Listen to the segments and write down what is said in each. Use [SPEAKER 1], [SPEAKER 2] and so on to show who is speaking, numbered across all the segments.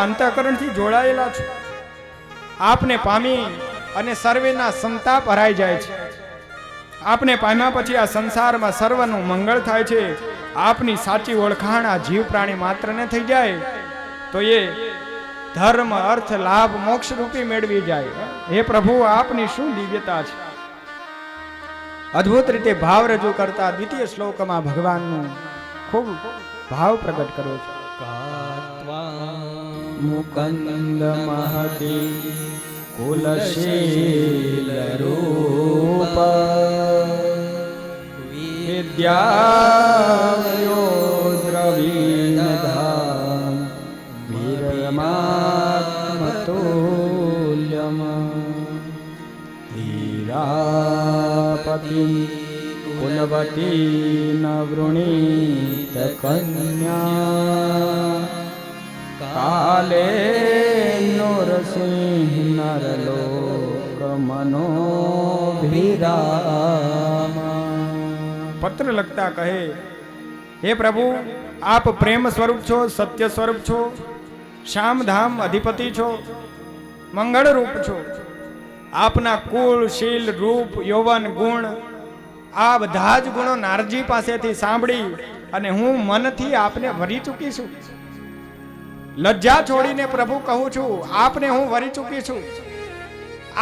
[SPEAKER 1] અંતઃકરણથી જોડાયેલા છો. આપને પામી અને સર્વેના સંતાપ હરાઈ જાય છે. આપને પામ્યા પછી આ સંસારમાં સર્વનું મંગળ થાય છે. આપની સાચી ઓળખાણ આ જીવ પ્રાણી માત્રને થઈ જાય તો એ ધર્મ અર્થ લાભ મોક્ષ રૂપી મેળવી જાય. હે પ્રભુ, આપની શું દિવ્યતા છે. અદ્ભુત રીતે ભાવ રજૂ કરતા દ્વિતીય શ્લોકમાં ભગવાનનું ખૂબ ભાવ પ્રગટ કર્યો છે. મુકંદ મહતી કુલશીલ રૂપ વિદ્યાયો દ્રવીણ ધામ વીરમાત્મતુલ્યમ હીરાપતિ કુલવતી નવૃણીત કન્યા કાલે નરસિંહ નરલોક મનોભિરામ. પત્ર લખતા કહે, હે પ્રભુ, આપ પ્રેમ સ્વરૂપ છો, સત્ય સ્વરૂપ છો, શ્યામધામ અધિપતિ છો, મંગળ રૂપ છો. આપના કુળ શીલ રૂપ યૌવન ગુણ આ બધા જ ગુણો નારજી પાસેથી સાંભળી અને હું મનથી આપને વરી ચૂકી છું. લજ્જા છોડીને પ્રભુ કહું છું, આપને હું વરી ચૂકી છું.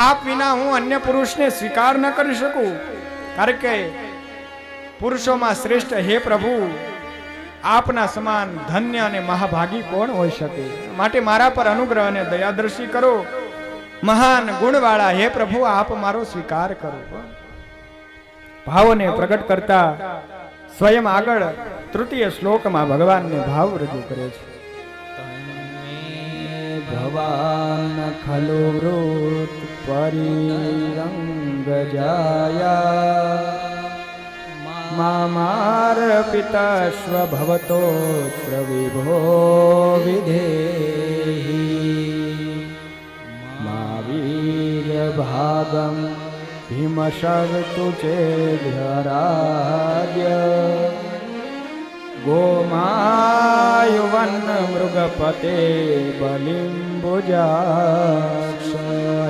[SPEAKER 1] આપ વિના હું અન્ય પુરુષને સ્વીકાર ન કરી શકું, કારણ કે પુરુષોમાં શ્રેષ્ઠ હે પ્રભુ, આપના સમાન ધન્ય અને મહાભાગી કોણ હોઈ શકે. માટે મારા પર અનુગ્રહ અને દયાદ્રષ્ટિ કરો. મહાન ગુણવાળા હે પ્રભુ, આપ મારો સ્વીકાર કરો. ભાવને પ્રગટ કરતા સ્વયં આગળ તૃતીય શ્લોકમાં ભગવાનને ભાવ રજૂ કરે છે. ભગવાન ખલુ વૃત પરિરંગ જાયા મામાર પિતાશ્વ ભવતો વિભો વિધેહી મહાવીર ભાગમ ભીમશર્તુ ચેધરાદ્ય ગોમાયુવન મૃગપતે બલિંબુજાક્ષ.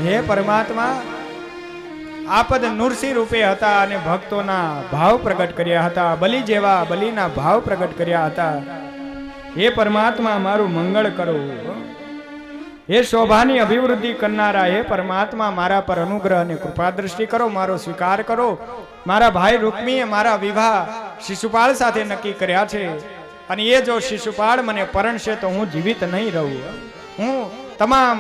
[SPEAKER 1] હે પરમાત્મા, આપદ નૃસિંહ રૂપે હતા અને ભક્તોના ભાવ પ્રગટ કર્યા હતા. બલિ જેવા બલિના ભાવ પ્રગટ કર્યા હતા. હે પરમાત્મા, મારું મંગળ કરો. હે શોભાની અભિવૃદ્ધિ કરનારા હે પરમાત્મા, મારા પર અનુગ્રહ અને કૃપા દ્રષ્ટિ કરો, મારો સ્વીકાર કરો. મારા ભાઈ રૂકમીએ મારા વિવાહ શિશુપાળ સાથે નક્કી કર્યા છે અને એ જો શિશુપાળ મને પરણશે તો હું જીવિત નહીં રહું. હું તમામ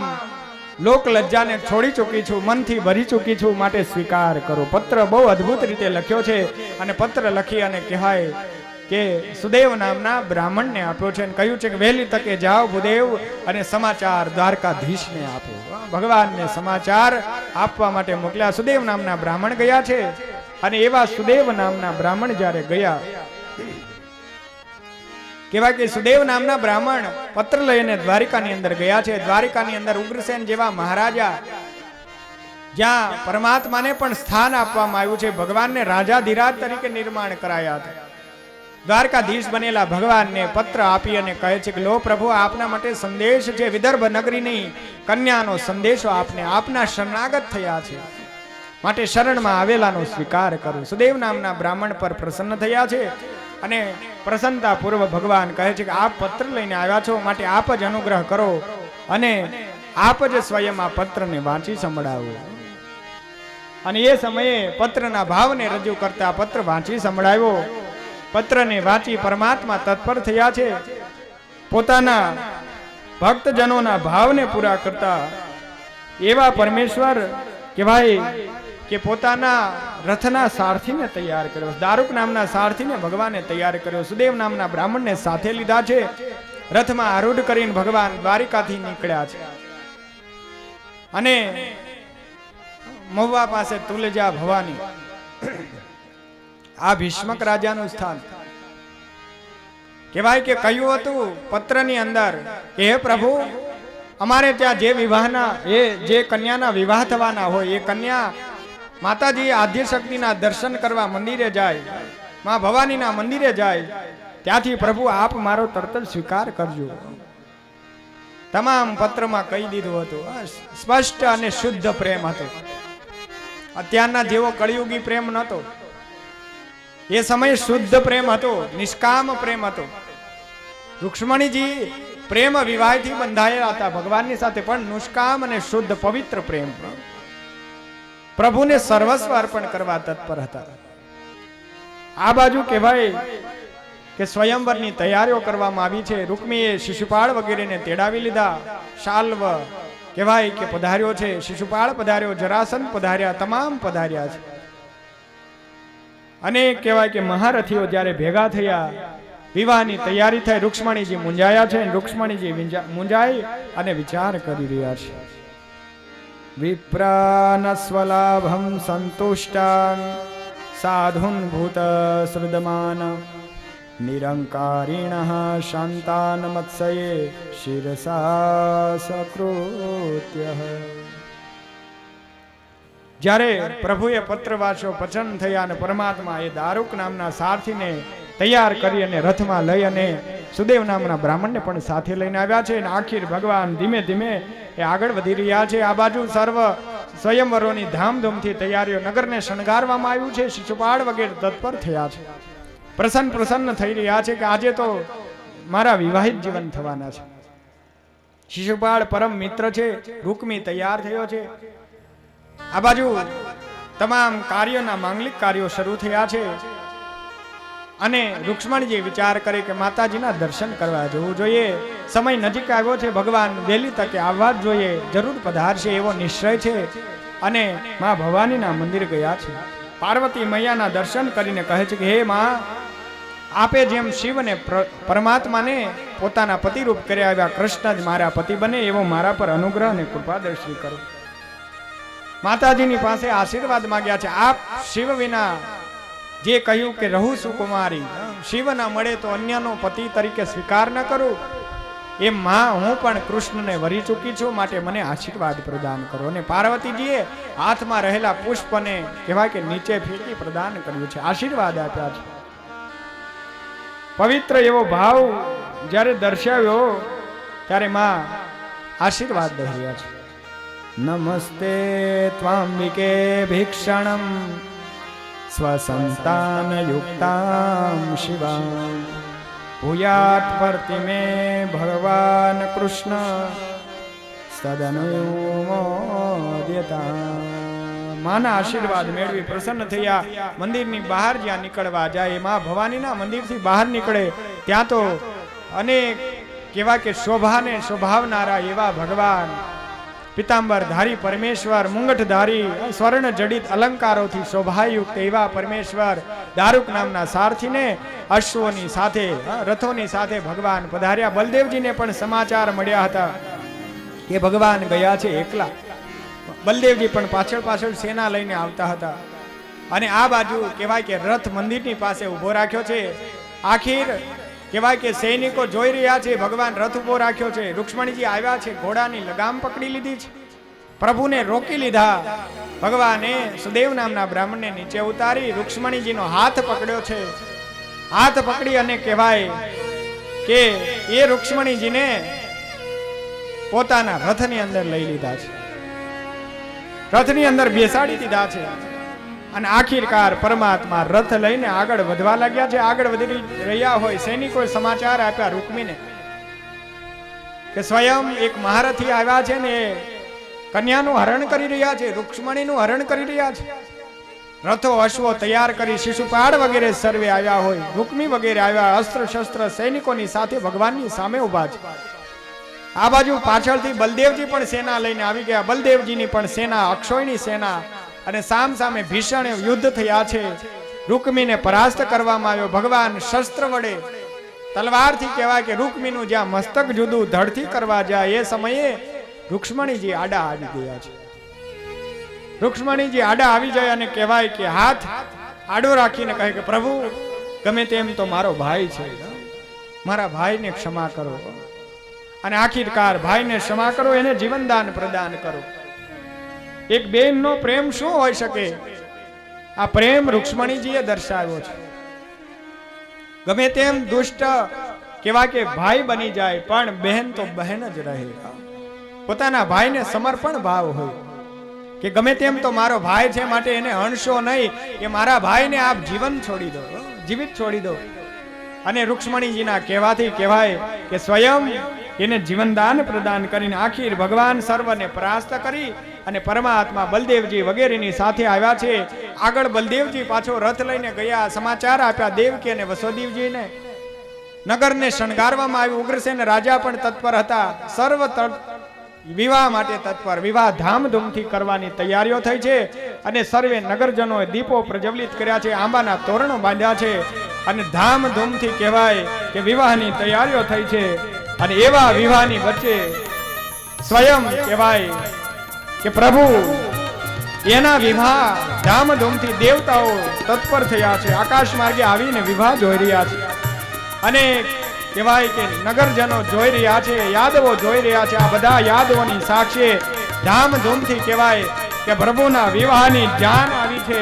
[SPEAKER 1] લોક લજ્જાને છોડી ચૂકી છું, મનથી ભરી ચૂકી છું, માટે સ્વીકાર કરો. પત્ર બહુ અદ્ભુત રીતે લખ્યો છે અને પત્ર લખી અને કહેવાય કે સુદેવ નામના બ્રાહ્મણને આપ્યો છે અને કહ્યું છે કે વહેલી તકે જાઓ ભૂદેવ અને સમાચાર દ્વારકાધીશને આપો. ભગવાનને સમાચાર આપવા માટે મોકલ્યા. સુદેવ નામના બ્રાહ્મણ ગયા છે અને એવા સુદેવ નામના બ્રાહ્મણ જ્યારે ગયા, કહેવાય કે સુદેવ નામના બ્રાહ્મણ પત્ર લઈને દ્વારિકાની અંદર ગયા છે. દ્વારિકાની અંદર ઉગ્રસેન જેવા મહારાજા, જ્યાં પરમાત્માને પણ સ્થાન આપવામાં આવ્યું છે, ભગવાનને રાજાધિરાજ તરીકે નિર્માણ કરાયા હતા. દ્વારકાધીશ બનેલા ભગવાનને પત્ર આપી અને કહે છે કે લો પ્રભુ, આપના માટે સંદેશ છે. વિદર્ભ નગરીની કન્યાનો સંદેશો આપને, આપના શરણાગત થયા છે, માટે શરણમાં આવેલાનો સ્વીકાર કરો. સુદેવ નામના બ્રાહ્મણ પર પ્રસન્ન થયા છે અને પ્રસન્નતા પૂર્વ ભગવાન કહે છે કે આપ પત્ર લઈને આવ્યા છો, માટે આપ જ અનુગ્રહ કરો અને આપ જ સ્વયં આ પત્રને વાંચી સંભળાવો. અને એ સમયે પત્રના ભાવને રજૂ કરતા પત્ર વાંચી સંભળાવ્યો. પત્રને વાંચી પરમાત્મા તત્પર થયા છે. પોતાના ભક્તજનોના ભાવને પૂરા કરતા એવા પરમેશ્વર કહેવાય કે પોતાના રથના સારથીને તૈયાર કર્યો. દારૂક નામના સારથીને ભગવાને તૈયાર કર્યો. સુદેવ નામના બ્રાહ્મણને સાથે લીધા છે. રથમાં આરૂઢ કરીને ભગવાન દ્વારિકાથી નીકળ્યા છે અને મહુવા પાસે તુલજા ભવાની, આ ભીષ્મક રાજાનું સ્થાન કહેવાય કે કહ્યું હતું પત્રની અંદર કે હે પ્રભુ, અમારે ત્યાં જે વિવાહના જે કન્યાના વિવાહ થવાના હોય એ કન્યા માતાજી આદ્ય શક્તિના દર્શન કરવા મંદિરે જાય, માં ભવાનીના મંદિરે જાય, ત્યાંથી પ્રભુ આપ મારો તરત જ સ્વીકાર કરજો. તમામ પત્રમાં કહી દીધું હતું. સ્પષ્ટ અને શુદ્ધ પ્રેમ હતો. અત્યારના જેવો કળિયુગી પ્રેમ નહોતો. એ સમયે શુદ્ધ પ્રેમ હતો, નિષ્કામ પ્રેમ હતો. રૂક્ષ્મણીજી પ્રેમ વિવાહથી બંધાયેલા હતા ભગવાનની સાથે, પણ નિષ્કામ અને શુદ્ધ પવિત્ર પ્રેમ, પ્રભુને સર્વસ્વ અર્પણ કરવા તત્પર હતા. આ બાજુ કહેવાય કે સ્વયંવરની તૈયારીઓ કરવામાં આવી છે. રૂકમીએ શિશુપાળ વગેરેને તેડાવી લીધા. શાલ્વ કહેવાય કે પધાર્યો છે, શિશુપાળ પધાર્યો, જરાસંધ પધાર્યા, તમામ પધાર્યા છે. અને કહેવાય કે મહારથીઓ જ્યારે ભેગા થયા, વિવાહની તૈયારી થઈ. રૂક્ષ્મણીજી મૂંઝાયા છે. રૂક્ષ્મણીજી મૂંઝાઈ અને વિચાર કરી રહ્યા છે. વિપ્રાનસ્વલાભમ સંતુષ્ટાન સાધુન ભૂત શ્રુદમાન નિરંકારિણઃ શાંતાન મત્સયે શિરસા સકૃત્ય. જ્યારે પ્રભુએ પત્ર વાંચ્યો, પ્રસન્ન થયા અને પરમાત્મા એ દારૂક નામના સારથીને તૈયાર કરી અને રથમાં લઈ અને સુદેવ નામના બ્રાહ્મણને પણ સાથે લઈને આવ્યા છે. અને આખીર ભગવાન ધીમે ધીમે એ આગળ વધી રહ્યા છે. આ બાજુ સર્વ સ્વયંવરોની ધામધૂમથી તૈયારીઓ, નગરને શણગારવામાં આવ્યું છે. શિશુપાળ વગેરે તત્પર થયા છે. પ્રસન્ન થઈ રહ્યા છે કે આજે તો મારા વિવાહિત જીવન થવાના છે. શિશુપાળ પરમ મિત્ર છે. રૂકમી તૈયાર થયો છે. આ બાજુ તમામ કાર્યોના માંગલિક કાર્યો શરૂ થયા છે. અને રૂક્ષ્મણીજી વિચાર કરે કે માતાજીના દર્શન કરવા જવું જોઈએ. સમય નજીક આવ્યો છે, ભગવાન વહેલી તકે આવવા જ જોઈએ, જરૂર પધારશે એવો નિશ્ચય છે. અને મા ભવાનીના મંદિર ગયા છે. પાર્વતી મૈયાના દર્શન કરીને કહે છે કે હે મા, આપે જેમ શિવને પરમાત્માને પોતાના પતિરૂપ કર્યા આવ્યા, કૃષ્ણ જ મારા પતિ બને એવો મારા પર અનુગ્રહ અને કૃપા દર્શી કરો. માતાજીની પાસે આશીર્વાદ માંગ્યા છે. આપ શિવ વિના જે કહ્યું કે રહું સુકુમારી, શિવ ના મળે તો અન્યનો પતિ તરીકે સ્વીકાર ન કરું, એમ માં હું પણ કૃષ્ણને વરી ચૂકી છું, માટે મને આશીર્વાદ પ્રદાન કરો. અને પાર્વતીજીએ હાથમાં રહેલા પુષ્પને કહેવાય કે નીચે ફેંકી પ્રદાન કર્યું છે, આશીર્વાદ આપ્યા છે. પવિત્ર એવો ભાવ જ્યારે દર્શાવ્યો ત્યારે માં આશીર્વાદ દઈ રહ્યા છે. નમસ્તે ત્વાંબિકે ભીક્ષણમ સ્વસંતાન યુક્તામ શિવામ ભૂયાત પ્રતિમે ભગવાન કૃષ્ણ સદનુમોદ્યતા. માના આશીર્વાદ મેળવી પ્રસન્ન થયા. મંદિરની બહાર જ્યાં નીકળવા જાય, મા ભવાનીના મંદિરથી બહાર નીકળે ત્યાં તો અનેક કેવા કે શોભાને શોભાવનારા એવા ભગવાન, પિતાંબર ધારી પરમેશ્વર, મુંગઠ ધારી સ્વર્ણ જડિત અલંકારોથી શોભાયુક્ત એવા પરમેશ્વર દારૂક નામના સારથીને અશ્વોની સાથે, રથોની સાથે ભગવાન પધાર્યા. બલદેવજીને પણ સમાચાર મળ્યા હતા કે ભગવાન ગયા છે એકલા. બલદેવજી પણ પાછળ પાછળ સેના લઈને આવતા હતા. અને આ બાજુ કહેવાય કે રથ મંદિરની પાસે ઉભો રાખ્યો છે. આખીર કહેવાય કે સૈનિકો જોઈ રહ્યા છે, ભગવાન રથ ઉભો રાખ્યો છે. રૂક્ષ્મણીજી આવ્યા છે, ઘોડાની લગામ પકડી લીધી છે, પ્રભુને રોકી લીધા. ભગવાને સુદેવ નામના બ્રાહ્મણને નીચે ઉતારી રૂક્ષ્મણીજીનો હાથ પકડ્યો છે. હાથ પકડી અને કહેવાય કે એ રૂક્ષ્મણીજીને પોતાના રથની અંદર લઈ લીધા છે, રથની અંદર બેસાડી દીધા છે. અને આખીરકાર પરમાત્મા રથ લઈને આગળ વધવા લાગ્યા છે. આગળ વધી રહ્યા હોય સૈનિકોએ સમાચાર આપ્યા રૂકમીને કે સ્વયં એક મહારથી આવ્યા છે ને કન્યાનું હરણ કરી રહ્યા છે, રૂક્ષ્મણીનું હરણ કરી રહ્યા છે. રથો અશ્વો તૈયાર કરી શિશુપાળ વગેરે સર્વે આવ્યા હોય, રૂકમી વગેરે આવ્યા, અસ્ત્ર શસ્ત્ર સૈનિકોની સાથે ભગવાનની સામે ઉભા છે. આ બાજુ પાછળથી બલદેવજી પણ સેના લઈને આવી ગયા. બલદેવજીની પણ સેના, અક્ષોયની સેના, અને સામ સામે ભીષણ યુદ્ધ થયા છે. રૂકમીને પરાસ્ત કરવામાં આવ્યો. ભગવાન શસ્ત્ર વડે તલવારથી કહેવાય કે રૂકમીનું જ્યાં મસ્તક જુદું ધડથી કરવા જાય એ સમયે રૂક્ષ્મણીજી આડા આવી ગયા છે. રૂક્ષ્મણીજી આડા આવી જાય અને કહેવાય કે હાથ આડો રાખીને કહે કે પ્રભુ ગમે તેમ તો મારો ભાઈ છે, મારા ભાઈને ક્ષમા કરો. અને આખીરકાર ભાઈને ક્ષમા કરો, એને જીવનદાન પ્રદાન કરો. એક બેનનો પ્રેમ શું હોઈ શકે? આ પ્રેમ રૂક્ષ્મણીજીએ દર્શાવ્યો છે. ગમે તેમ દુષ્ટ કેવા કે ભાઈ બની જાય પણ બહેન તો બહેન જ રહે. પોતાના ભાઈને સમર્પણ ભાવ હોય કે ગમે તેમ તો મારો ભાઈ છે માટે એને હણશો નહીં, કે મારા ભાઈને આપ જીવન છોડી દો, જીવિત છોડી દો. અને રૂક્ષ્મણીજીના કહેવાથી કહેવાય કે સ્વયં એને જીવનદાન પ્રદાન કરીને આખીર ભગવાન સર્વને પરાસ્ત કરી અને પરમાત્મા બલદેવજી વગેરેની સાથે આવ્યા છે. આગળ બલદેવજી પાછો રથ લઈને ગયા, સમાચાર આપ્યા દેવકી અને વસુદેવજીને. નગરને શણગારવામાં આવ્યું. ઉગ્રસેન રાજા પણ તત્પર હતા, સર્વ વિવાહ માટે તત્પર. વિવાહ ધામધૂમથી કરવાની તૈયારીઓ થઈ છે અને સર્વે નગરજનોએ દીપો પ્રજ્વલિત કર્યા છે, આંબાના તોરણો બાંધ્યા છે અને ધામધૂમથી કહેવાય કે વિવાહની તૈયારીઓ થઈ છે. અને એવા વિવાહની વચ્ચે સ્વયં કહેવાય કે પ્રભુ એના વિવાહ ધામધૂમથી દેવતાઓ તત્પર થયા છે, આકાશ માર્ગે આવીને વિવાહ જોઈ રહ્યા છે. અને કહેવાય કે નગરજનો જોઈ રહ્યા છે, યાદવો જોઈ રહ્યા છે. આ બધા યાદવોની સાક્ષી ધામધૂમથી કહેવાય કે પ્રભુના વિવાહની જાન આવી છે.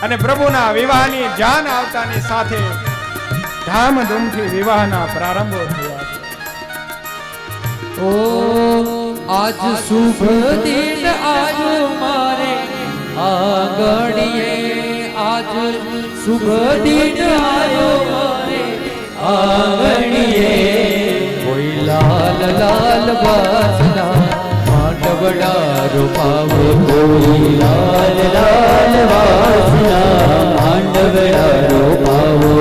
[SPEAKER 1] અને પ્રભુના વિવાહની જાન આવતાની સાથે ધામધૂમથી વિવાહના પ્રારંભો થયા છે.
[SPEAKER 2] ઓ આજ શુભ દિન આયો મારે આંગણીએ, આજ શુભ દિન આયો મારે આંગણીએ. કોઈ લાલ લાલ વાસના માંડવડા રૂપાવો, કોઈ લાલ લાલ વાસના માંડવડા રૂપાવો.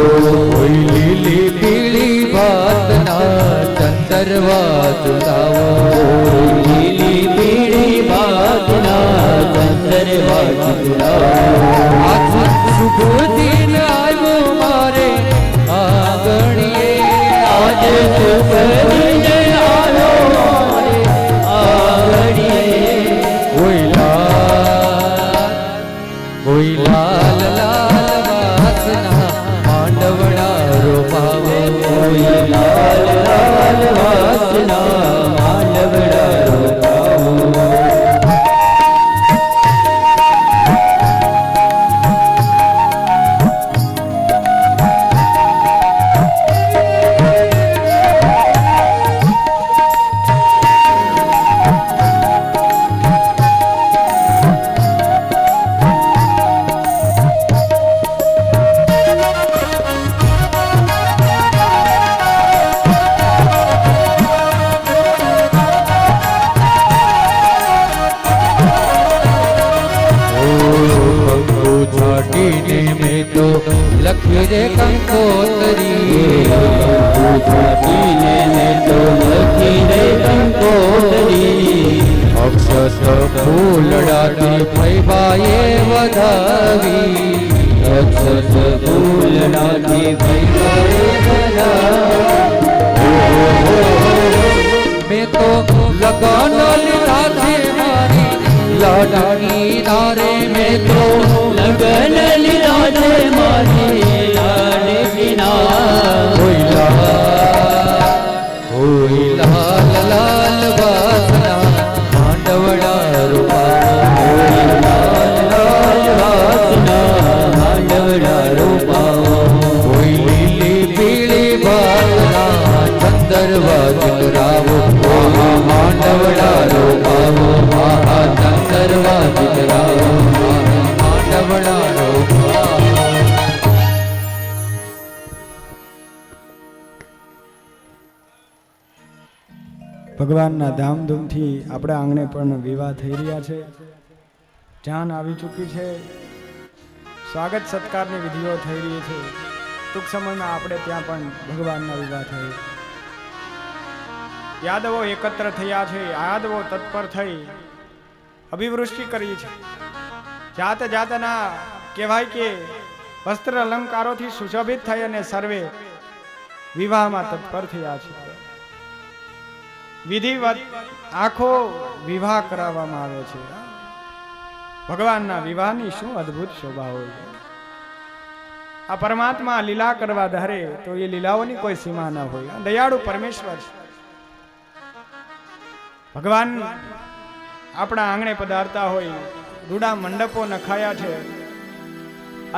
[SPEAKER 2] કોઈ લીલી પીળી ભાતના ચંદરવા ઝુલાવો, લીલી પીળી ભાતના ચંદરવા ઝુલાવો. આજ શુભ દિન આવ્યો મારે આંગણીએ, આજ શુભ દિન આવ્યો મારે આંગણીએ. કોઈ લાલ લાલ વાસના માંડવડા રોપાવો, કોઈ લાલ લાલ વાસના માંડવડા રોપાવો. લખી રે કંકોતરી, છાતીને મેં તો લખી રે કંકોતરી. અક્ષત ફૂલડાથી ફૈબાએ વધાવી, અક્ષત ફૂલડાથી ફૈબાએ વધાવી. મેં તો લગન લીધા છે મારી લાડકી નારે, મેં તો લગન લીધા છે મારી લાડકી નારે. કોઈ લાલ લાલ વાસના માંડવડા રૂપાવો, લાલ લાલ વાસના માંડવડા રૂપાવો. કોઈ લીલી પીળી ભાતના ચંદરવા ઝુલાવો, માંડવડા રૂપાવો, ચંદરવા ઝુલાવો, માંડવડા રૂપાવો.
[SPEAKER 1] ભગવાનના ધામધૂમથી આપણા આંગણે પણ વિવાહ થઈ રહ્યા છે. જાન આવી ચૂકી છે, સ્વાગત સત્કારની વિધિઓ થઈ રહી છે. ટૂંક સમયમાં આપણે ત્યાં પણ ભગવાનના વિવાહ થાય. યાદવો એકત્ર થયા છે, યાદવો તત્પર થઈ અભિવૃષ્ટિ કરી છે. જાત જાતના કહેવાય કે વસ્ત્ર અલંકારોથી સુશોભિત થઈ અને સર્વે વિવાહમાં તત્પર થયા છે. વિધિવત આખો વિવાહ કરાવવામાં આવે છે. ભગવાનના વિવાહની શું અદ્ભુત શોભા હોય. આ પરમાત્મા લીલા કરવા ધારે તો એ લીલાઓની કોઈ સીમા ન હોય. દયાળુ પરમેશ્વર છે. ભગવાન આપણા આંગણે પધારતા હોય, રૂડા મંડપો નખાયા છે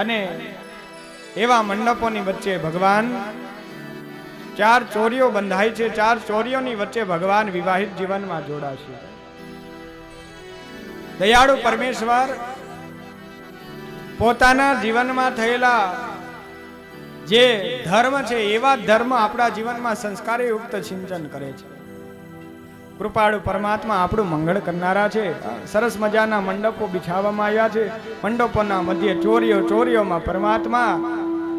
[SPEAKER 1] અને એવા મંડપોની વચ્ચે ભગવાન ચાર ચોરીઓ બંધાય છે, ચાર ચોરીઓની વચ્ચે ભગવાન વિવાહિત જીવનમાં જોડાશે. દયાળુ પરમેશ્વર પોતાના જીવનમાં થયેલા જે ધર્મ છે એવા ધર્મ આપણા જીવનમાં સંસ્કારયુક્ત સિંચન કરે છે. કૃપાળુ પરમાત્મા આપણું મંગળ કરનારા છે. સરસ મજાના મંડપો બિછાવવામાં આવ્યા છે. મંડપોના મધ્ય ચોરીઓમાં પરમાત્મા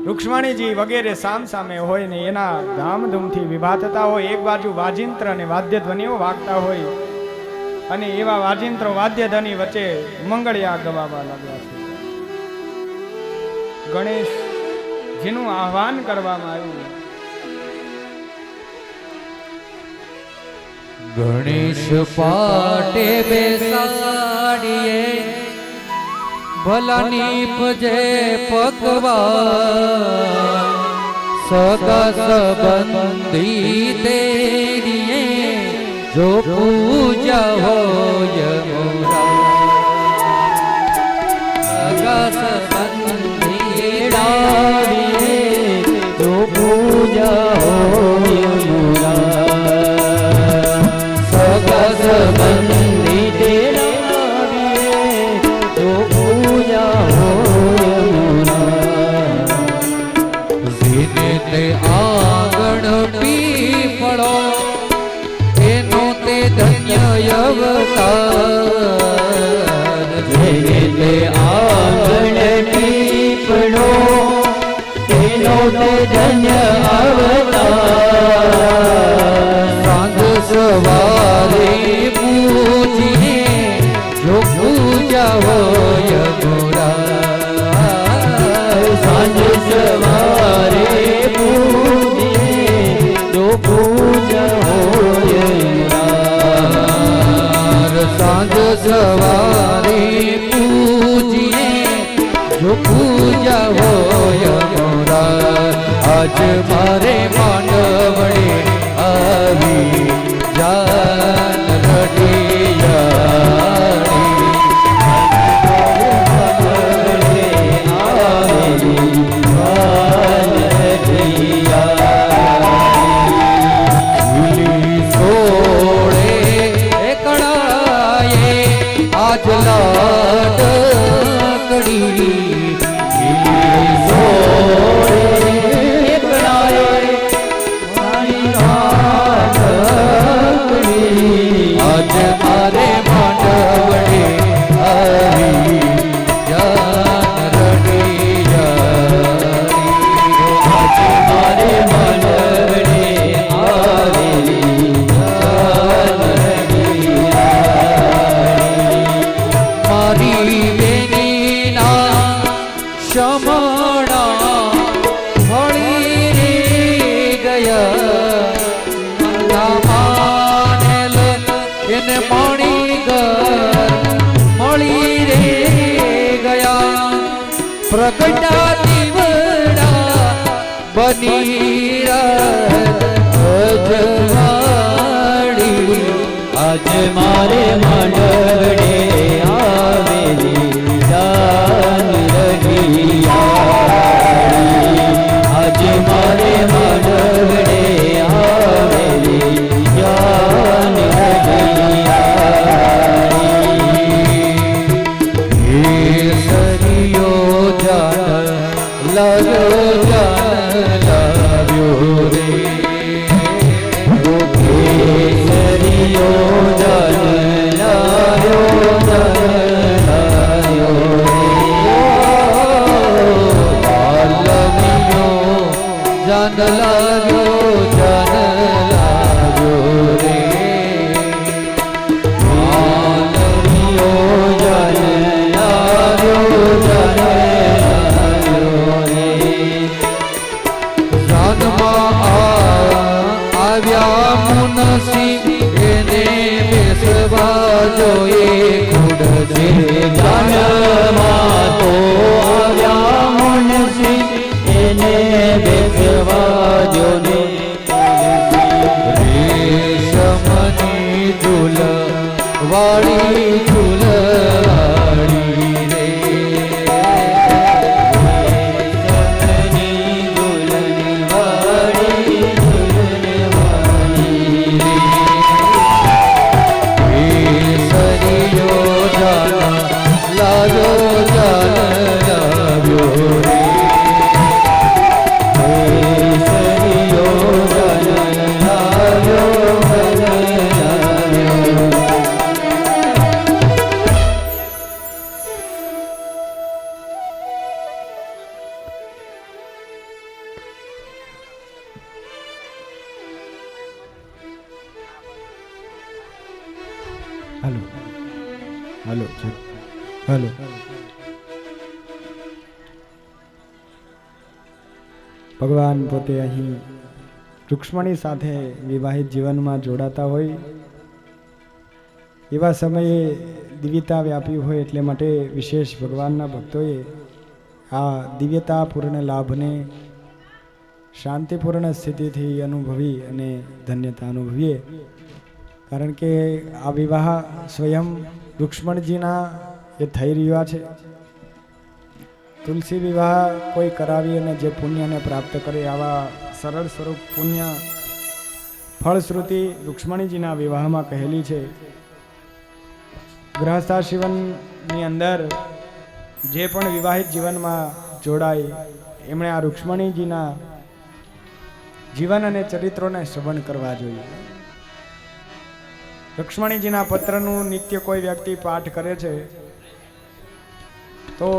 [SPEAKER 1] રૂક્ષ્મણીજી વગેરે સામ સામે હોય ને એના ધામધૂમથી વિવાહ થતા હોય. એક બાજુ વાજિંત્ર અને વાદ્ય ધ્વનિઓ વાગતા હોય અને એવા વાજિંત્રો વાદ્ય ધ્વનિ વચ્ચે મંગળિયા ગવાવા લાગ્યા છે. ગણેશ જેનું આહ્વાન કરવામાં આવ્યું.
[SPEAKER 2] ગણેશ પાટે બેસાડીએ ભલાની પજે પકવા સગા સંબંધી તેડીએ જો પૂજા હોય મોરા સગા સંબંધી લાવીએ જો પૂજા હોય મોરા સગા સંબંધી તેડાવીએ જો પૂજા હોય મોરા જેને તે આંગણ પીપળો એનો તે ધન્ય અવતાર જેને તે આંગણ પીપળો એનો તે ધન્ય અવતાર સાંજ સવારે પૂજીએ જો પૂજા હોય મોરા સાંજ સવારે પૂજીએ જો પૂજા હોય સાંજ સવારે પૂજીએ જો પૂજા હોય મોરા આજ મારે માંડવડે આવી જાન આજ લાડકડી આજ મારે માંડવડે આવી જાન રડિયાળી આજ મારે માંડવડે આવી જાન રડિયાળી મારી બેનીના શમણા ભળી રે ગયા માનેલ એને મણી ઘર મળી રે ગયા પ્રગટા દીવડા બની અજવાળી આજ મારે માંડવડે આવેલી જાન રડિયાળી આજ મારે માંડવડે આવેલી જાન રડિયાળી સરિયો જાન લાગ્યો રે સરિયો જાન લાગ્યો જાન લાગ્યો રે માલવીઓ જાન લાગ્યો રે જાનમાં આવ્યા મુનસી એને બેસવા જોઈએ ખુડશે જાનમાં તો આવ્યા મુનસી એને બેસવા જોને રેશમની દુલ વાળી દુલવાળી રે રેશમની દુલની વાળી
[SPEAKER 1] હાલો હાલો હાલો. ભગવાન પોતે અહીં રૂક્ષ્મણી સાથે વિવાહિત જીવનમાં જોડાતા હોય એવા સમયે દિવ્યતા વ્યાપી હોય એટલે માટે વિશેષ ભગવાનના ભક્તોએ આ દિવ્યતાપૂર્ણ લાભને શાંતિપૂર્ણ સ્થિતિથી અનુભવી અને ધન્યતા અનુભવીએ. કારણ કે આ વિવાહ સ્વયં રૂક્ષ્મણજીના એ થઈ રહ્યા છે. તુલસી વિવાહ કોઈ કરાવી અને જે પુણ્યને પ્રાપ્ત કરે આવા સરળ સ્વરૂપ પુણ્ય ફળશ્રુતિ રૂક્ષ્મણીજીના વિવાહમાં કહેલી છે. ગૃહસ્થાશ્રમની અંદર જે પણ વિવાહિત જીવનમાં જોડાય એમણે આ રૂક્ષ્મણીજીના જીવન અને ચરિત્રોને શ્રવણ કરવા જોઈએ. રૂક્ષ્મણીજીના પત્રનું નિત્ય કોઈ વ્યક્તિ પાઠ કરે છે તો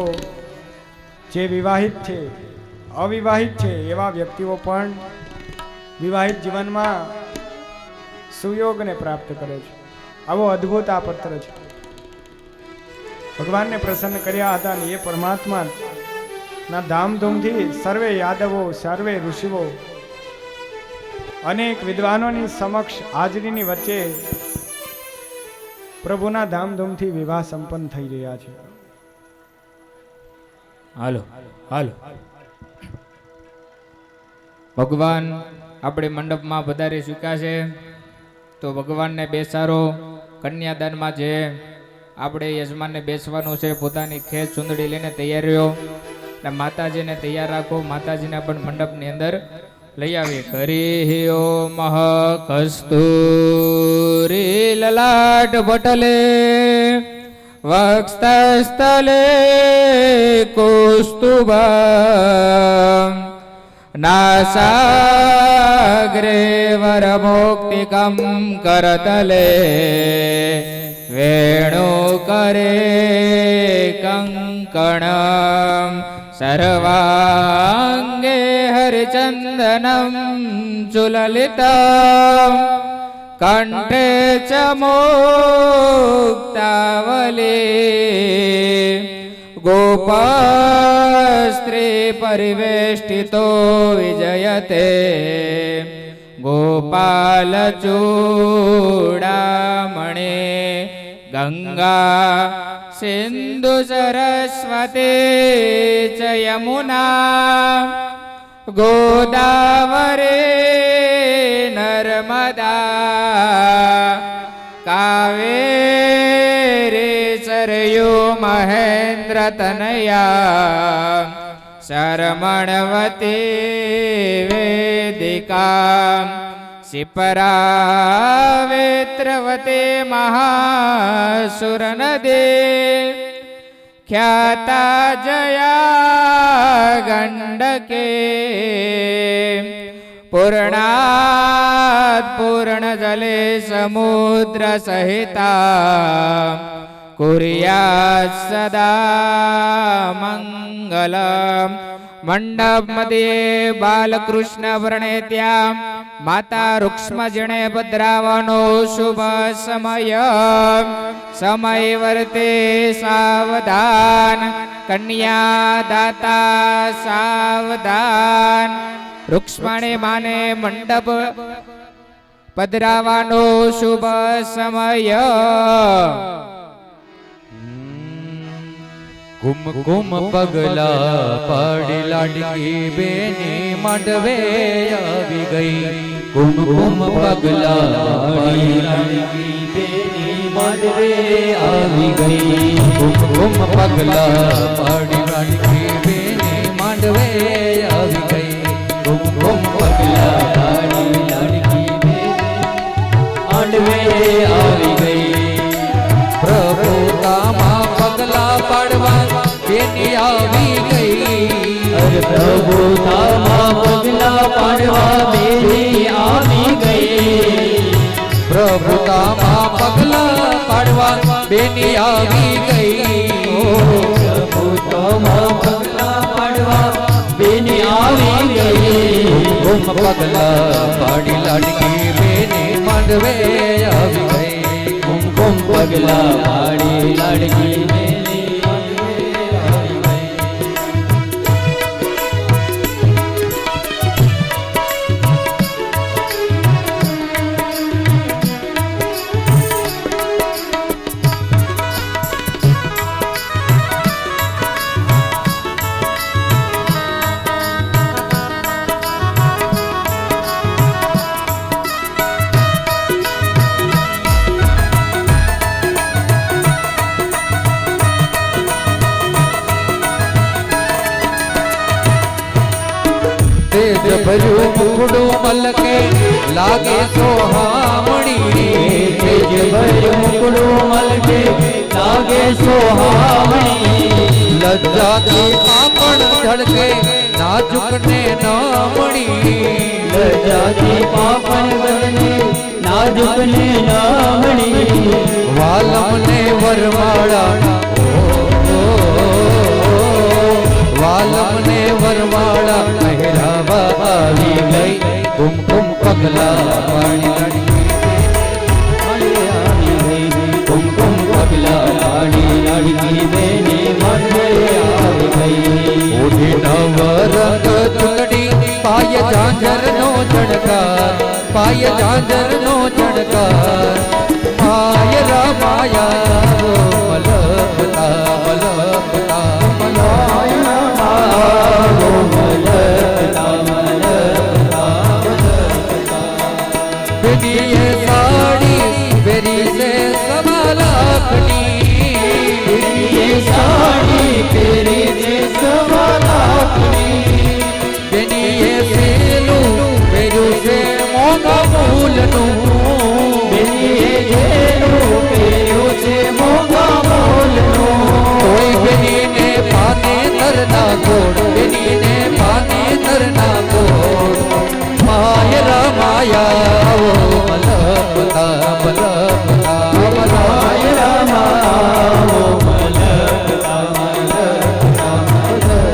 [SPEAKER 1] જે વિવાહિત છે અવિવાહિત છે એવા વ્યક્તિઓ પણ વિવાહિત જીવનમાં સુયોગને પ્રાપ્ત કરે છે. આવો અદ્ભુત આ પત્ર છે. ભગવાનને પ્રસન્ન કર્યા હતા અને એ પરમાત્મા ના ધામધૂમથી સર્વે યાદવો સર્વે ઋષિઓ અનેક વિદ્વાનોની સમક્ષ હાજરીની વચ્ચે પ્રભુના ધામધૂમથી વિવાહ સંપન્ન થઈ રહ્યા છે.
[SPEAKER 3] હાલો હાલો. ભગવાન આપણે મંડપમાં પધારી ચૂક્યા છે તો ભગવાનને બેસારો. કન્યાદાનમાં જે આપણે યજમાનને બેસવાનું છે પોતાની ખેત ચૂંદડી લઈને તૈયાર રહ્યો અને માતાજીને તૈયાર રાખો. માતાજીને પણ મંડપની અંદર લઈ આવીએ. કરી ઓમ કસ્તુરી લલાટ પટલે વક્ષસ્થલે કૌસ્તુભા નાસાગ્રે વરમોક્તિકમ કરતલે વેણુકરે કંકણમ સર્વાંગે હરિચંદનમ ચુલલિતમ કંઠે ચ મુક્તાવલી ગોપસ્ત્રી પરિવેષ્ટિતો વિજયતે ગોપાલચૂડામણે ગંગા સિંધુ સરસ્વતી ચ યમુના ગોદાવરી નર્મદા કાવેરી સરયુ મહેન્દ્ર તનયા શરમણવતી વેદિકા શિપરાવેત્રવતી મહાસુરનદી ખ્યાતા જયા ગંડકે પૂર્ણાત પૂર્ણ જલે સમુદ્ર સહિતા કુર્યાત સદા મંગલમ. મંડપ મધ્યે બાલકૃષ્ણ વર્ણેત્યા માતા રૂક્ષ્મજીને પધરાવવાનો શુભ સમય. સમય વર્તે સાવધાન કન્યા દાતા સાવધાન. રૂક્ષ્મણી માને મંડપ પધરાવવાનો શુભ સમય.
[SPEAKER 2] કુમકુમ પગલા પાડી લાડકી બેની માંડવે આવી ગઈ. કુમકુમ પગલા પાડી લાડકી બેની માંડવે આવી ગઈ. કુમકુમ પગલા પાડી લાડકી બેની માંડવે આવી ગઈ. કુમકુમ પગલા પાડી લાડકી બેની માંડવે આવી ગઈ. પ્રભુ તામા પગલા પાડવા બેની આવી ગઈ. અરે પ્રભુ તામા પગલા પાડવા બેની આવી ગઈ. પ્રભુ તામા પગલા પાડવા બેની આવી ગઈ. પ્રભુ તામા પગલા પાડવા બેની આવી ગઈ. પગલા પાડી લાડકી બેની માંડવે આવી ગઈ. કુમકુમ પગલા પાડી લાડકી બેની માંડવે આવી ગઈ. તેજ ભર્યું મુખડું મલકે લાગે સોહામણી. તેજ ભર્યું મુખડું મલકે લાગે સોહામણી. લજ્જાથી પાપણ ધડકે નાજુક ને નામણી. લજ્જાથી પાપણ ધડકે નાજુક ને નામણી. વાલમ ને વરમાળા વાલમ ને વરમાળા પહેરાવા આવી ગઈ. કુમકુમ પગલા પાડી આવી ગઈ. કુમકુમ પગલા પાડી લાડકી બેની માંડવે આવી ગઈ. ઓઢી નવરંગ ચૂંટણી પાય ઝાંઝર નો ચડકાર. પાય ઝાંઝર નો ચડકાર. પાય રમાયા મલકતા મલકતા બેનીએ સાડી પહેરી છે સવા લાખની. બેનીએ સાડી પહેરી છે સવા લાખની. બેનીએ સેલું પહેર્યું છે મોંઘા મૂલનું. બેનીએ જેલું પહેર્યું છે મોંઘા મૂલનું. કોઈ બેનીને પાને તરના ગોળ. બેનીને પાને તરના ગોળ. My રમાયા મલકતા મલકતા my રમાયા મલકતા મલકતા મલકતા.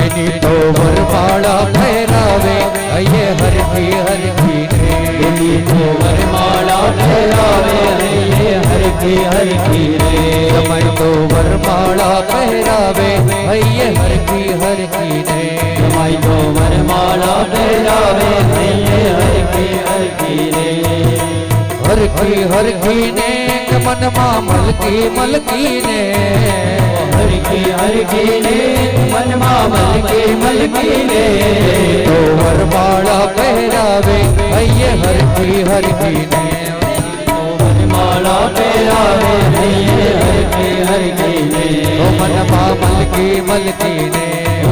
[SPEAKER 2] એની તો વરમાળા ફેરાવે હૈયે હરખી હરખી રે. એની તો વરમાળા ફેરાવે હૈયે હરખી હરખી રે. સમય તો વરમાળા પહેરાવે હૈયે હરખી હરખી રે. સમય તો વરમાળા પહેરાવે હૈયે હરખી હરખી રે. હરખી હરખી ને મનમાં મલકી મલકી ને. હરખી હરખી ને મનમાં મલકી મલકી ને. તો વરમાળા પહેરાવે હૈયે હરખી હરખી ને. વરમાળા પહેરાવે હૈયે હરખી હરખી ને. તો મનમાં મલકી મલકી ને.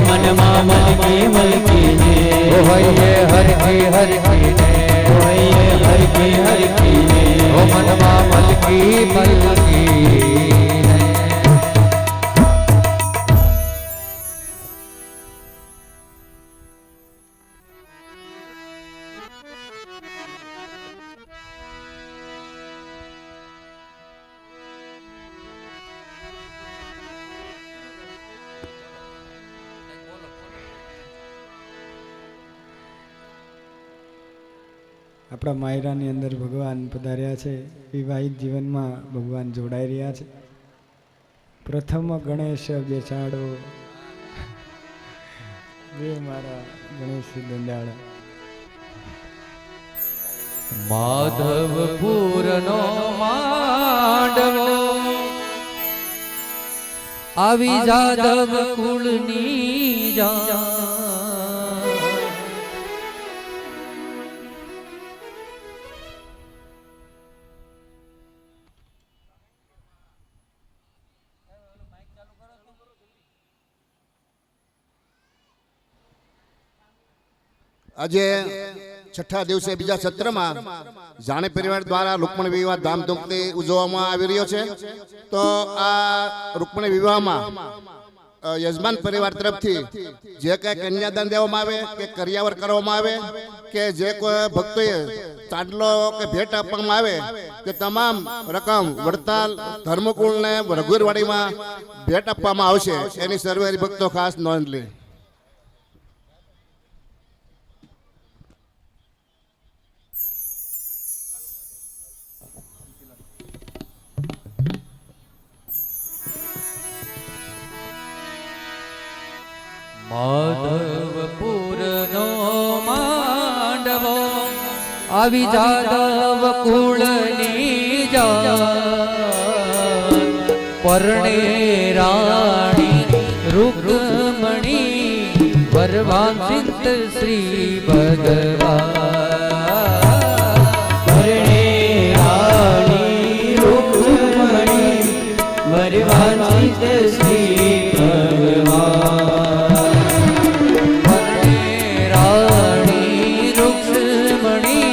[SPEAKER 2] મનમાં મલકી મલકી ને. ઓ હૈયે હરખી હરખી ને. ઓ હૈયે હરખી હરખી ને. ઓ મનમાં મલકી મલકી ને.
[SPEAKER 1] આપણા માયરાની અંદર ભગવાન પધાર્યા છે. વિવાહિત જીવનમાં ભગવાન જોડાઈ રહ્યા છે. પ્રથમ ગણેશ બેસાડો બે મારા ગણેશ દંડાળા.
[SPEAKER 2] માધવપુરનો માંડવો આવી જાદવ કુળની જા.
[SPEAKER 4] આજે છઠ્ઠા દિવસે બીજા સત્રમાં જાણે પરિવાર દ્વારા રૂકમણી વિવાહ ધામધૂમથી ઉજવવામાં આવી રહ્યો છે. તો આ રૂકમણી વિવાહમાં યજમાન પરિવાર તરફથી જે કંઈ કન્યાદાન દેવામાં આવે કે કરિયાવર કરવામાં આવે કે જે કોઈ ભક્તોએ ચાંદલો કે ભેટ આપવામાં આવે તે તમામ રકમ વડતાલ ધર્મકુળને રઘુવીરવાડીમાં ભેટ આપવામાં આવશે. એની સર્વે ભક્તો ખાસ નોંધ લે.
[SPEAKER 2] આવી જાદવ કુળની જાત પરણે રાણી રૂકમણી વરવાંસિત શ્રી ભગવાન પરણે રાણી રૂકમણી વરવાંસિત શ્રી ભગવાન પરણે રાણી રૂકમણી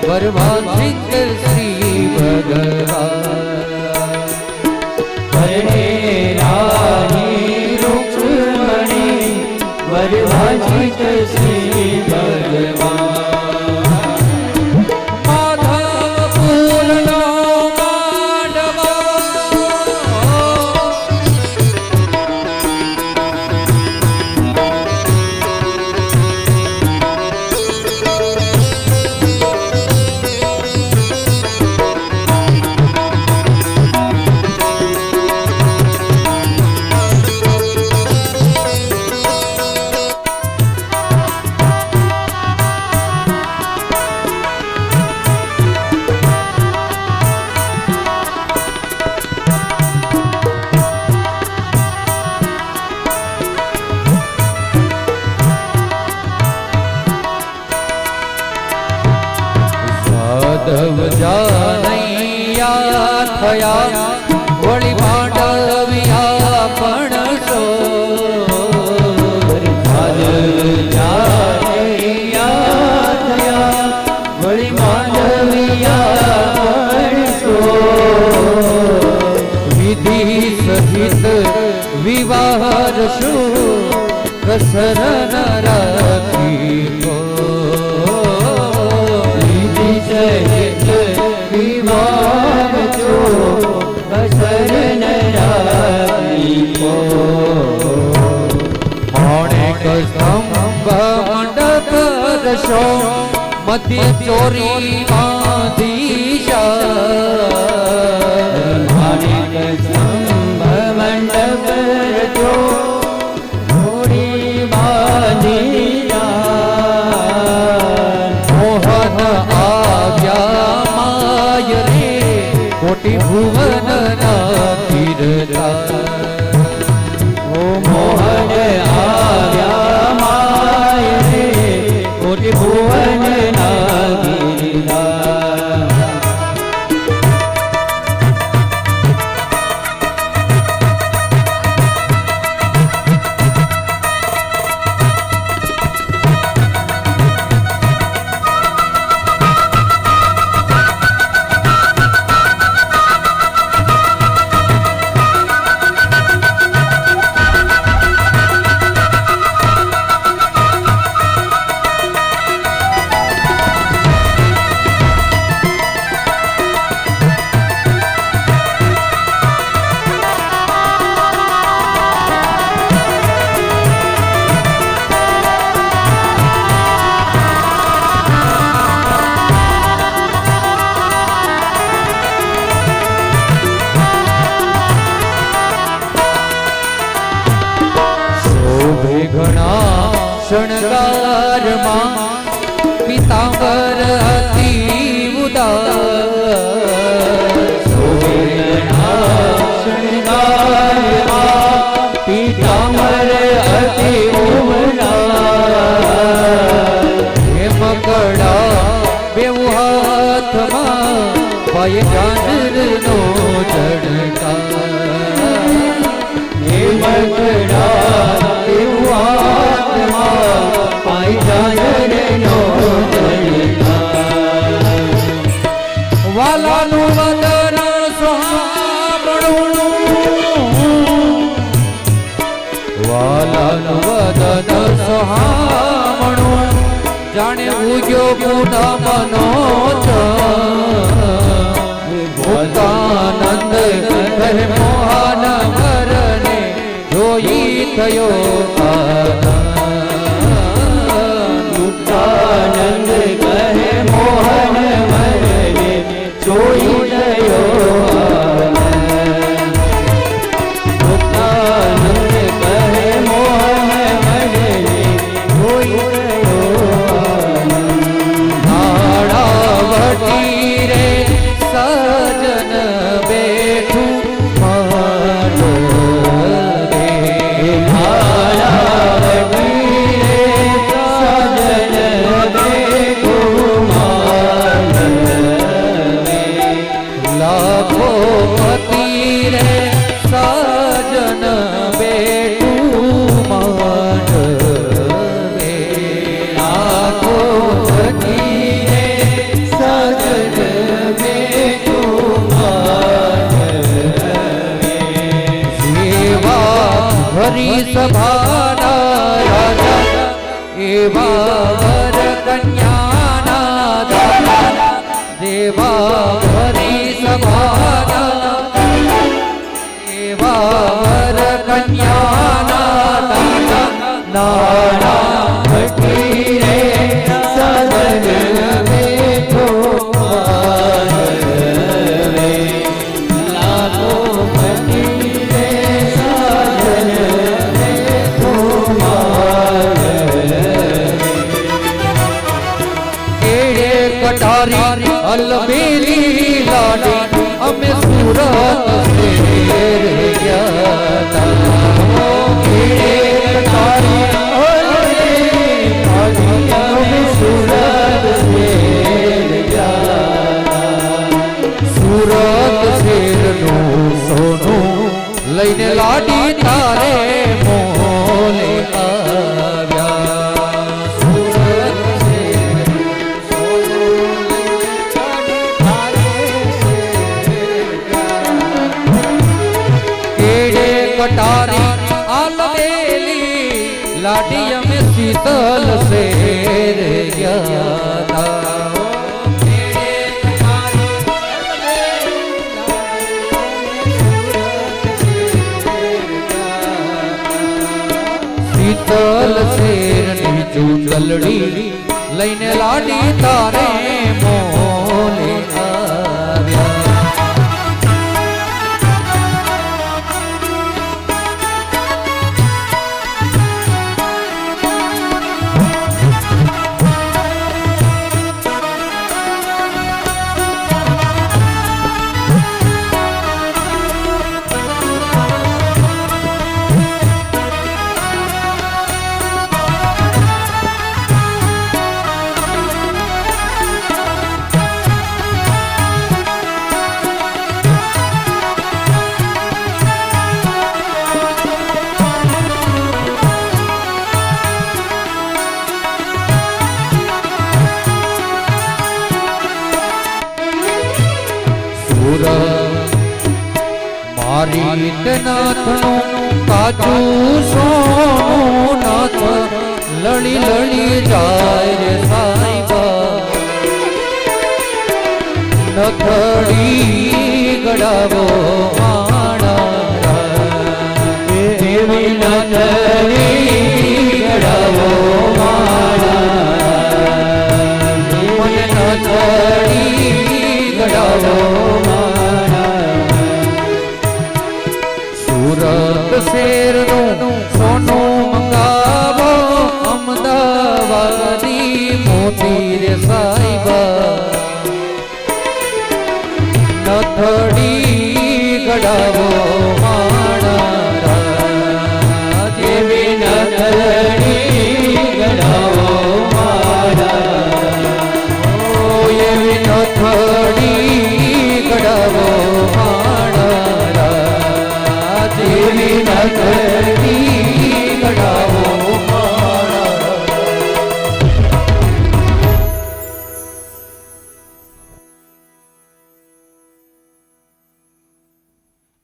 [SPEAKER 2] વરવાંસિત શ્રી ભગવાન પરણે રાણી રૂકમણી વરવાંસિત શ્રી ભગવાન માધવપુરનો માંડવો માધવ જાનૈયા થયા વળી માંડવિયા પણ સો માધવ જાનૈયા થયા વળી માંડવિયા પણ સો વિધિ સહિત વિવાહ રશો કસર ન રાખી સહિત વિવાહ જો અસર ન રાખીકો માણેક સ્તંભ મંડપ રશો મધ્ય ચોરી બાંધીશા માણેક સ્તંભ મંડપ રશો ચોરી બાંધીશા મોહન કોટી ભુવન ના કીર્તા ઓ મોહન આવ્યા માય રે કોટી ભુવન ના કીર્તા ઘણા શણગારમાં પિતાંબર અતિ ઉદાર શણગારમાં પિતાંબર અતિ ઉદાર હેમ કડા બેઉ હાથમાં પાય ગાંજરનો જડકા હેમ કડા વાલાનું વદન સોહામણું વાલાનું વદન સોહામણું જાણે ઉગ્યો પૂનમનો ભૂતાનંદ કહે મોહન વરને જોઈ થયો ભૂતાનંદ કહે મોહન વરને જોઈ થયો ભૂતાનંદ કહે મોહન વરને જોઈ થયો નાડા લાખો પતિ રે સાજન બેટું માંડવે લાખો પતિ રે સાજન બેટું માંડવે સેવા હરી સભાના રાજા એવા વર કન્યાના દાતા દેવા હરી સભાના એવા વર કન્યાના દાતા નાણા ભટી રે સજન બેઠો માંડવે લાખો ભટી રે સજન બેઠો માંડવે કેડે કટારી અલબેલી લાડી અમે સુરત શેર ગયા તા કેડે કટારી અલબેલી લાડી અમે સુરત શેર ગયા સુરત શેરનું સોનું લઈને લાડી તારે મોલે આવ્યા સુરત શેર કેડે કટારી આલબેલી લાડી અમે શીતલ શેર ગયા તા કેડે કટારી શીતલ શેરની ચૂંદલડી લઈને લાડી તારે મોલે આવ્યા મારી નાથનું કાચું સોનું નાથ લળી લળી જાય રે સાઈબા નથડી ગડાવો માણા દેવી નથડી ગડાવો માણા મને નથડી ગડાવો સુરત શેરનું સોનું મંગાવો અમદાવાદી મોતી રે સાઈબા નથડી ગડાવો માણા જેવી નથડી ગડાવો માણા એવી નથડી ગડાવો માણા દેવી નથડી ગડાવો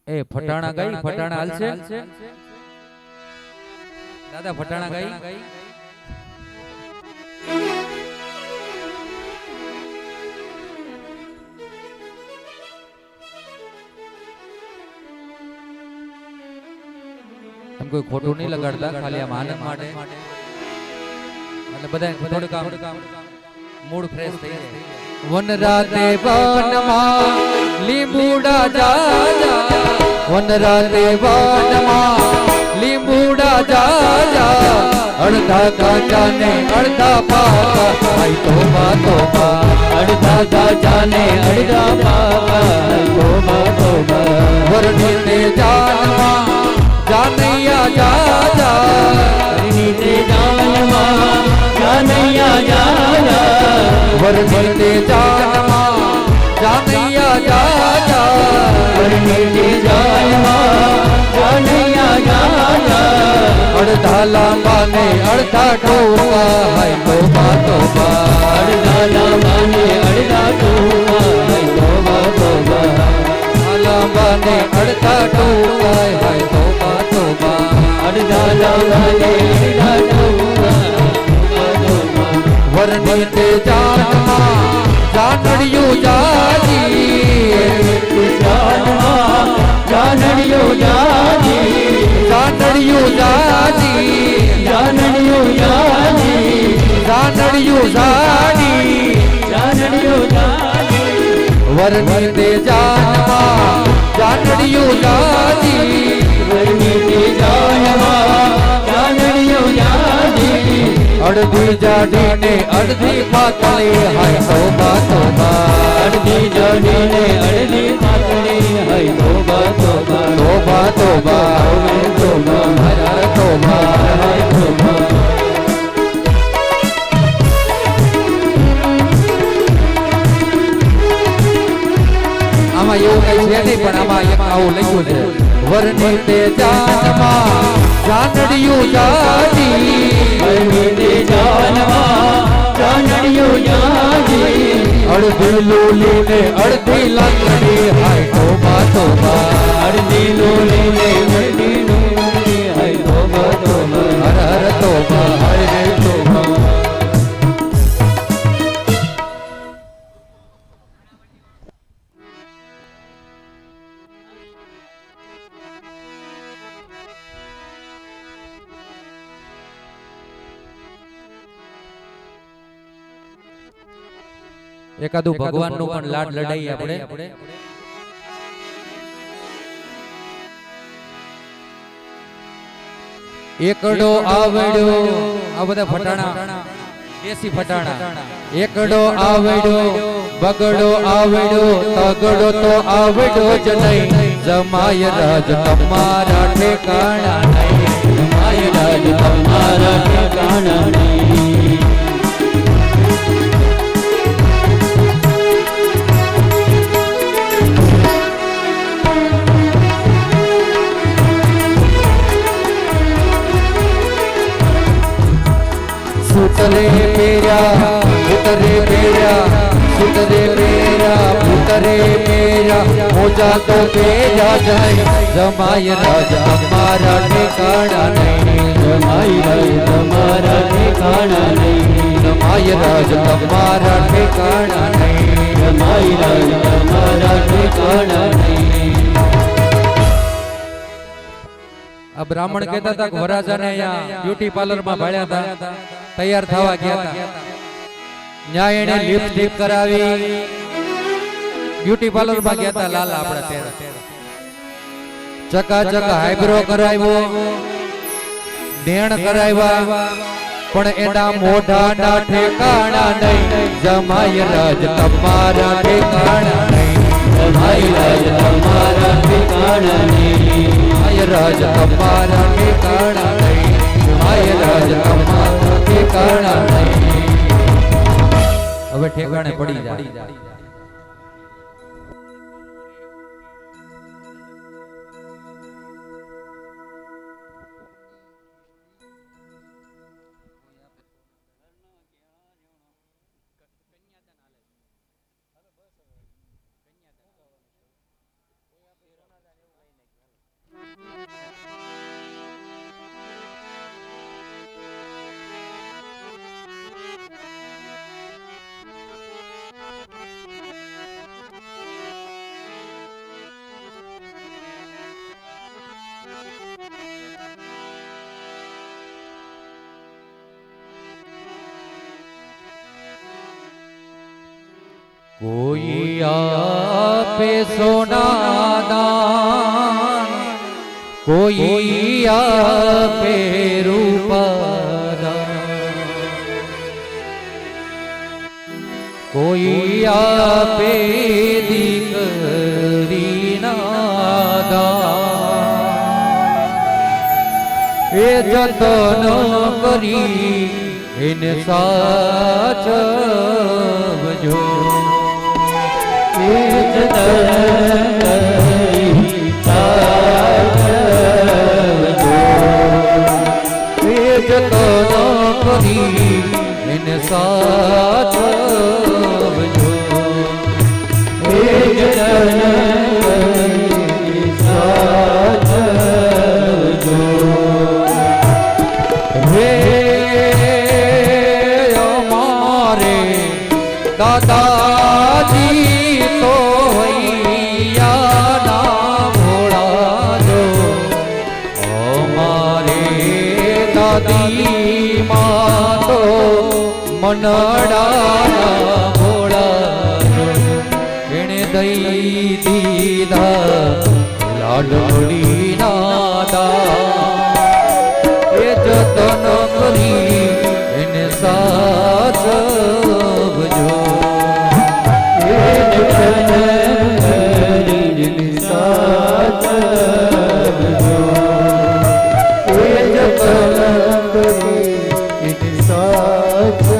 [SPEAKER 5] એ ફટાણા ગઈ ફટાણા હાલશે દાદા ફટાણા ગઈ કોઈ ખોટું નહીં લગાડતા ખાલી આમ આનંદ માટે એટલે બધા થોડું કામ મૂડ ફ્રેશ થઈ જાય
[SPEAKER 2] વન રાતે વનમાં લીંબુડા જાજા વન રાતે વનમાં લીંબુડા જાજા અડધા કાચા ને અડધા પાકા ભાઈ તોબા તોબા અડધા કાચા ને અડધા પાકા તોબા તોબા વરની તે જાનમાં જાનૈયા જાજા નીતે જાનમાં જાનૈયા જાજા વરની તે જાનમાં જાનૈયા જા જા પરણીતી જાનમાં જાનૈયા જા જા અડધા લાંબા ને અડધા ટૂંકા હાય તોબા તોબા અડધા લાંબા ને અડધા ટૂંકા હાય તોબા તોબા લાંબા ને અડધા ટૂંકા હાય તોબા તોબા અડધા લાંબા ને અડધા ટૂંકા વરની તે જાનમાં જાનડિયું જાજી જાનમાં જાનડિયું જાજી જાનડિયું જાજી જાનડિયું જાજી જાનડિયું જાજી જાનડિયું જાજી વરની તે જાનમાં જાનડિયું જાજી વરની તે જાનમાં જાનડિયું જાજી અડધી જાડી ને અડધી પાતળી હાય તોબા તોબા અડધી જાડી ને અડધી પાતળી હાય તોબા તોબા તોબા તોબા તોબા હર તોબા હાય તોબા આમાં એવું કઈ છે નહીં પણ આમાં એક આવું લખ્યું છે વરની તે જાનમાં જાનડિયું જાજી વરની તે જાનમાં જાનડિયું જાજી અડધી લોલી ને અડધી લાકડી હાય તોબા તોબા અડધી લોલી ને અડધી લોલી હાય તોબા તોબા હર હર તોબા હર તોબા
[SPEAKER 5] એકાદું ભગવાનનું પણ લાડ લડાઈ આપણે
[SPEAKER 2] એકડો આવડ્યો આ બધા ફટાણા દેશી ફટાણા એકડો આવડ્યો બગડો આવડ્યો તગડો તો આવડ્યો જ નહીં જમાય રાજ તમારા ઠેકાણા નહીં જમાય રાજ તમારા ઠેકાણા નહીં સુતરે પેરા ઉતરે પેરા સુતરે પેરા ઉતરે પેરા મોજા તો પેરા જાય જમાય રાજ અમારા ઠેકાણા નહીં જમાય રાજ તમારા ઠેકાણા નહીં જમાય રાજ તમારા ઠેકાણા નહીં જમાય રાજ તમારા ઠેકાણા નહીં
[SPEAKER 5] આ બ્રાહ્મણ કહેતા હતા કે વરાજાને અહીંયા બ્યુટી પાર્લર માં ભાડ્યા હતા તૈયાર થવા ગયા હતા
[SPEAKER 2] ન્યાય એને લિપસ્ટિક કરાવી
[SPEAKER 5] બ્યુટી પાર્લર માં ગયા હતા લાલ આપણા તેરા
[SPEAKER 2] ચકા હાઈબ્રો કરાવ્યો નેણ કરાવ્યા પણ એના મોઢાના ઠેકાણા નહીં જમાય રાજ તમારા ઠેકાણા નહીં જમાય રાજ તમારા ઠેકાણા નહીં જમાય રાજ તમારા ઠેકાણા નહીં જમાય રાજ તમારા ઠેકાણા નહીં
[SPEAKER 5] હવે ઠેકાણે પડી જાય
[SPEAKER 2] कोई आपे सोना दान कोई आपे रूपा दान कोई आपे दीकरी ना दान ए जतन करी એને સાચવજો એ એને સાચવજો હે જતન સાચવજો હે અમારે દાદાજી તો હૈયાના ભોળાજો અમારે દાદી માં તો મનડાના ભોળાજો એણે દઈ દીધા લાડવડી નાદા એ જતન કરી એને સાચવજો એ જતન કરી એને સાચવજો એ જતન કરી એને સાચવજો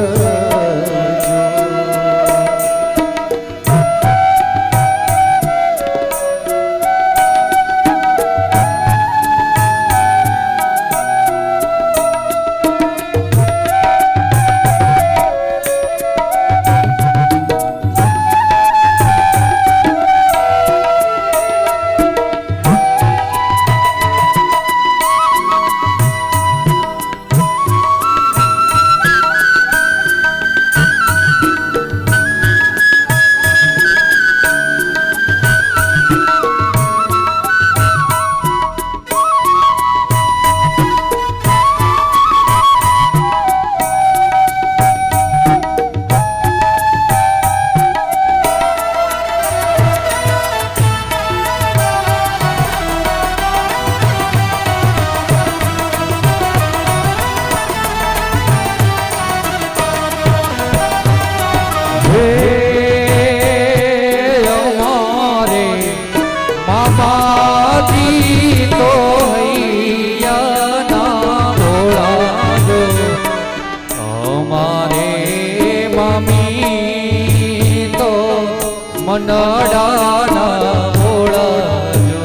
[SPEAKER 2] મનડાના ભોળાજો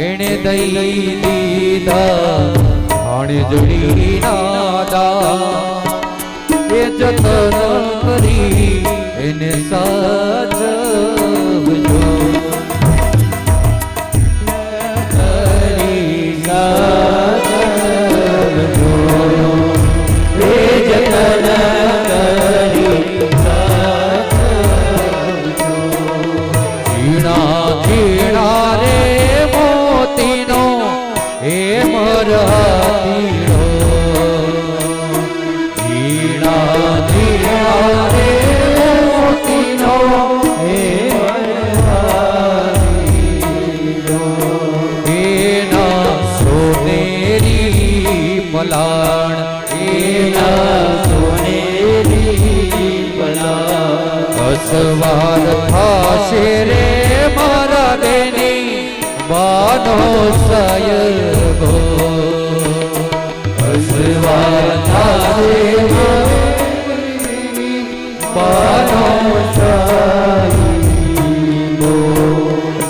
[SPEAKER 2] એણે દઈ દીધા ભાણેજડી નાદા એ જતન કરી એને સાચવજો સાચવજો એ જતન કરી ઝીણા રે મોતીનો હે મરતીનો ઝીણા રે મોતીનો હે મરતીનો એના સોનેરી પલાણ એના સોનેરી પલાણ અસવાર થાશે રે મારા બેની બાનો સયગો અસવાર થાશે બાનો સયગો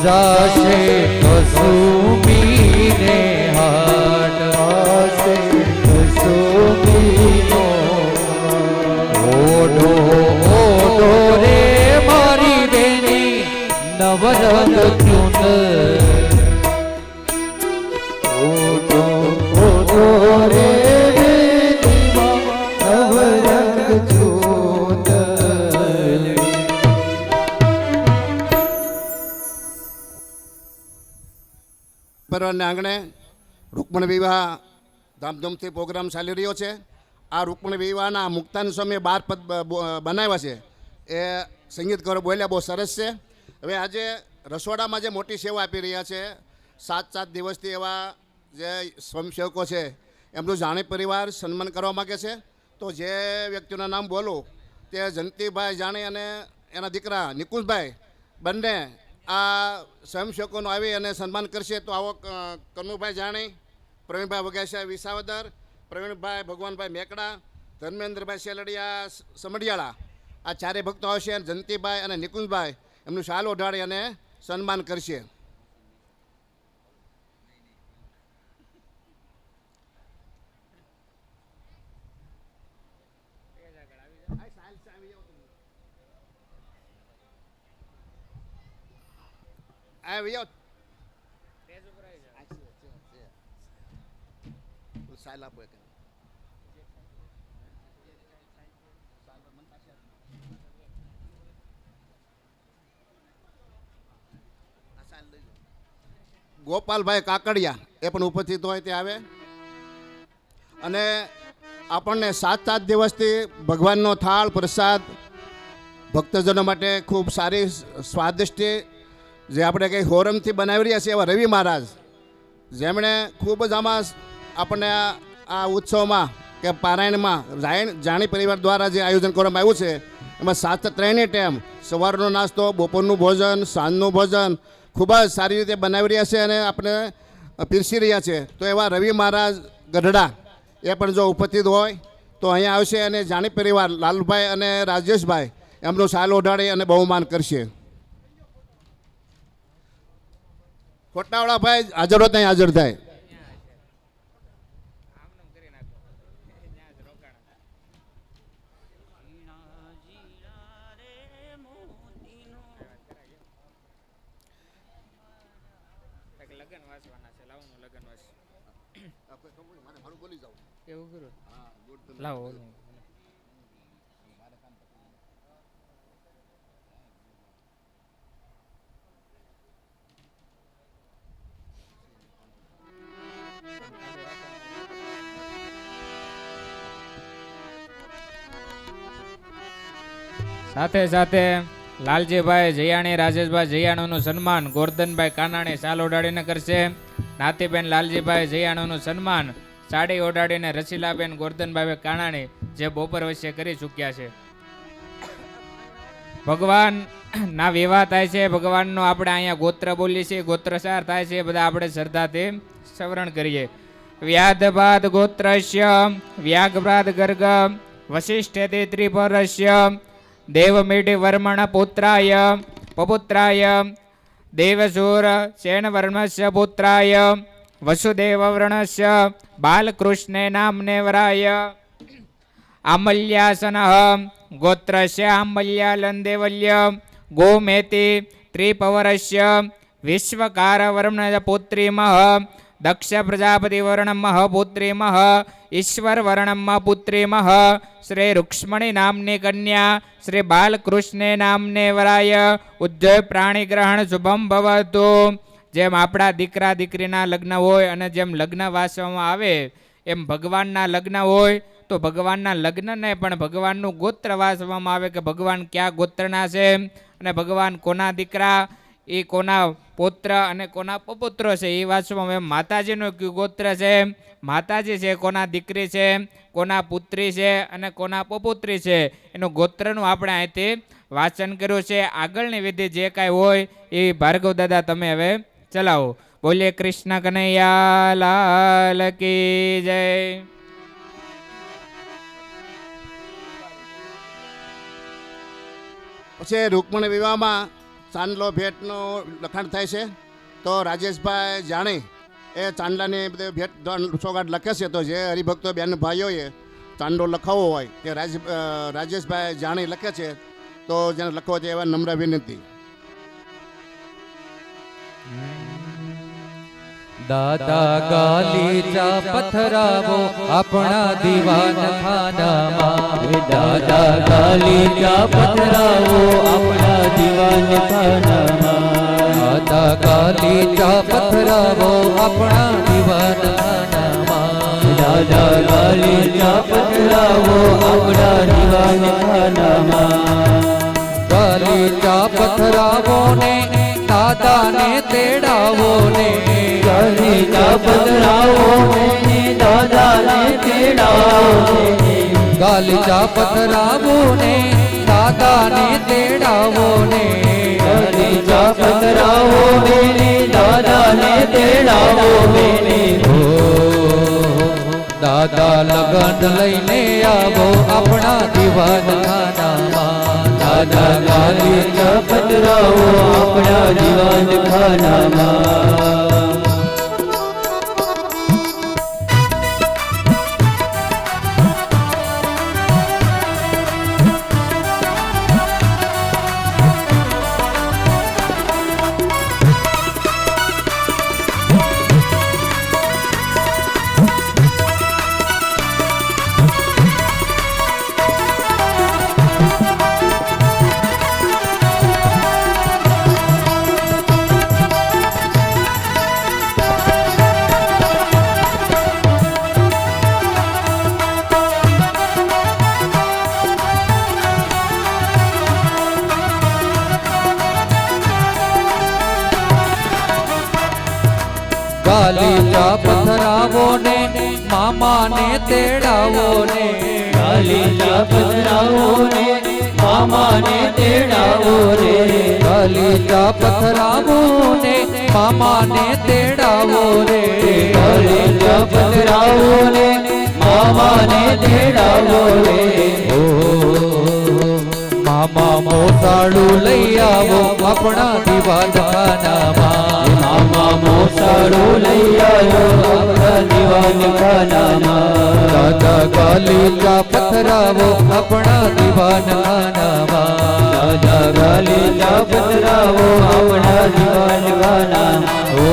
[SPEAKER 2] જાશે કસુમીને હાટ આશે કસુમીનો ઓઢો ઓઢો રે મારી બેની નવરંગ ચૂંદ ઓઢો ઓઢો રે નવરંગ ચૂંદ
[SPEAKER 4] પરવાના આંગણે રૂકમણ વિવાહ ધામધૂમથી પ્રોગ્રામ ચાલી રહ્યો છે. આ રૂકમણ વિવાહના મુક્તાન સમયે 12 પદ બનાવ્યા છે. એ સંગીતકારો બોલ્યા બહુ સરસ છે. હવે આજે રસોડામાં જે મોટી સેવા આપી રહ્યા છે 7 દિવસથી એવા જે સ્વયંસેવકો છે એમનું જાણી પરિવાર સન્માન કરવા માગે છે. તો જે વ્યક્તિઓના નામ બોલું તે જંતીભાઈ જાણી અને એના દીકરા નિકુંજભાઈ બંને આ સ્વયંસેવકોનું આવી અને સન્માન કરશે. તો આવો કનુભાઈ જાણી, પ્રવીણભાઈ વઘાસિયા વિસાવદર, પ્રવીણભાઈ ભગવાનભાઈ મેકડા, ધર્મેન્દ્રભાઈ શેલડિયા સમડિયાળા, આ ચારે ભક્તો આવશે. અને જંતીભાઈ અને નિકુંજભાઈ એમનું શાલ ઓઢાડી અને સન્માન કરશે. સાલ આપો એક. ગોપાલભાઈ કાકડિયા એ પણ ઉપસ્થિત હોય તે આવે. અને આપણને 7 દિવસથી ભગવાનનો થાળ પ્રસાદ ભક્તજનો માટે ખૂબ સારી સ્વાદિષ્ટ જે આપણે કંઈ હોરમથી બનાવી રહ્યા છીએ એવા રવિ મહારાજ, જેમણે ખૂબ જ આમાં આપણને આ ઉત્સવમાં કે પારાયણમાં જાણી પરિવાર દ્વારા જે આયોજન કરવામાં આવ્યું છે એમાં 3 ટાઈમ સવારનો નાસ્તો, બપોરનું ભોજન, સાંજનું ભોજન ખૂબ જ સારી રીતે બનાવી રહ્યા છે અને આપણે પીરસી રહ્યા છે. તો એવા રવિ મહારાજ ગઢડા એ પણ જો ઉપસ્થિત હોય તો અહીંયા આવશે અને જાણી પરિવાર લાલભાઈ અને રાજેશભાઈ એમનું શાલ ઓઢાડી અને બહુમાન કરશે. ખોટાવાળાભાઈ હાજર હોય ત્યાં હાજર થાય.
[SPEAKER 3] લાવો સાથે સાથે લાલજીભાઈ જયાણી, રાજેશભાઈ જયાણીનું સન્માન ગોરધનભાઈ કાનાણી શાલ ઓઢાડીને કરશે. નાતીબેન લાલજીભાઈ જયાણીનું સન્માન સાડી ઓઢાડીને રસીલાબેન ગોરધનભાઈ કાનાણી જે બપોર વચ્ચે કરી ચૂક્યા છે. ભગવાન ના વિવાહ થાય છે, ભગવાનનો આપણે અહીંયા ગોત્ર બોલીએ છીએ, ગોત્રસાર થાય છે, બધા આપણે શ્રદ્ધાથી સ્મરણ કરીએ. વ્યાધબાદ ગોત્રસ્ય વ્યાઘ્રાદ ગર્ગ વશિષ્ઠે ત્રિપરસ્ય દેવમીઢ વર્મણ પુત્રાય પપુત્રાય દેવસૂર સેનવર્ણસ્ય પુત્રાય વસુદેવ વર્ણસ્ય બાલકૃષ્ણે નામને વરાય આમલ્યાસન ગોત્રસ્ય આમલ્યાલંદેવલ્ય ગોમેતિ ત્રિપવરસ્ય વિશ્વકાર વર્ણ પુત્રીમઃ દક્ષ પ્રજાપતિ વર્ણમ પુત્રીમઃ ઈશ્વર વર્ણમ પુત્રીમઃ શ્રી રૂક્ષ્મણી નામની કન્યા શ્રી બાલકૃષ્ણે નામને વરાય ઉદ્ધવ પ્રાણી ગ્રહણ શુભમ ભવતુ. જેમ આપણા દીકરા દીકરીના લગ્ન હોય અને જેમ લગ્ન વાસવામાં આવે એમ ભગવાનના લગ્ન હોય તો ભગવાનના લગ્નને પણ ભગવાનનું ગોત્ર વાસવામાં આવે કે ભગવાન કયા ગોત્રના છે અને ભગવાન કોના દીકરા, એ કોના પુત્ર અને કોના પપુત્ર છે એ વાંચવામાં. એમ માતાજીનું કયું ગોત્ર છે, માતાજી છે કોના દીકરી છે, કોના પુત્રી છે અને કોના પપુત્રી છે, એનું ગોત્રનું આપણે અહીંથી વાંચન કર્યું છે. આગળની વિધિ જે કાંઈ હોય એ ભાર્ગવ દાદા તમે હવે ચલાવો. બોલીએ કૃષ્ણ કનૈયા લાલ કી જય.
[SPEAKER 4] પછી રૂકમણી વિવાહમાં ચાંદલો ભેટનું લખાણ થાય છે. તો રાજેશભાઈ જાણી એ ચાંદલાની બધી ભેટ સોગાટ લખે છે. તો જે હરિભક્તો બેન ભાઈઓએ ચાંદલો લખાવવો હોય તે રાજેશભાઈ જાણી લખે છે. તો જેને લખવો છે એવા નમ્ર વિનંતી.
[SPEAKER 5] દાદા ગાલીચા પથરાવો આપણા દીવાન ખાનામાં.
[SPEAKER 2] દાદા ગાલીચા પથરાવો આપણા દીવાન ખાનામાં.
[SPEAKER 5] દાદા ગાલીચા પથરાવો આપણા દીવાન ખાનામાં.
[SPEAKER 2] દાદા ગાલીચા પથરાવો આપણા દીવાન ખાનામાં.
[SPEAKER 5] ગાલીચા પથરાવો ને દાદાને તેડાવો ને.
[SPEAKER 2] ગાલીચા પથરાવો ને દાદાને તેડાવો ને.
[SPEAKER 5] ગાલીચા પથરાવો ને દાદાને તેડાવો ને.
[SPEAKER 2] ગાલીચા પથરાવો ને દાદાને તેડાવો ને.
[SPEAKER 5] દાદા લગન લઈને આવો આપણા દીવાન ખાનામાં.
[SPEAKER 2] દાદા ગાલીચા પધરાવો આપણા દીવાન ખાનામાં
[SPEAKER 5] ગાલીચા પથરાવો ને મામા ને તેડાવો ને
[SPEAKER 2] ગાલીચા પધરાવો ને મામા ને તેડાવો રે
[SPEAKER 5] ગાલીચા પથરાવો ને મામા ને તેડાવો રે
[SPEAKER 2] ગાલીચા પધરાવો ને મામા ને તેડાવો રે
[SPEAKER 5] મામા મોસાળું લઈ આવો આપણા દીવાન ખાનામાં
[SPEAKER 2] મામા મોસાળું લઈ આવ્યો આપણા દીવાન ખાનામાં
[SPEAKER 5] દાદા ગાલીચા પથરાવો આપણા દીવાન ખાનામાં
[SPEAKER 2] દાદા ગાલીચા પધરાવો આપણા દીવાન ખાનામાં
[SPEAKER 5] ઓ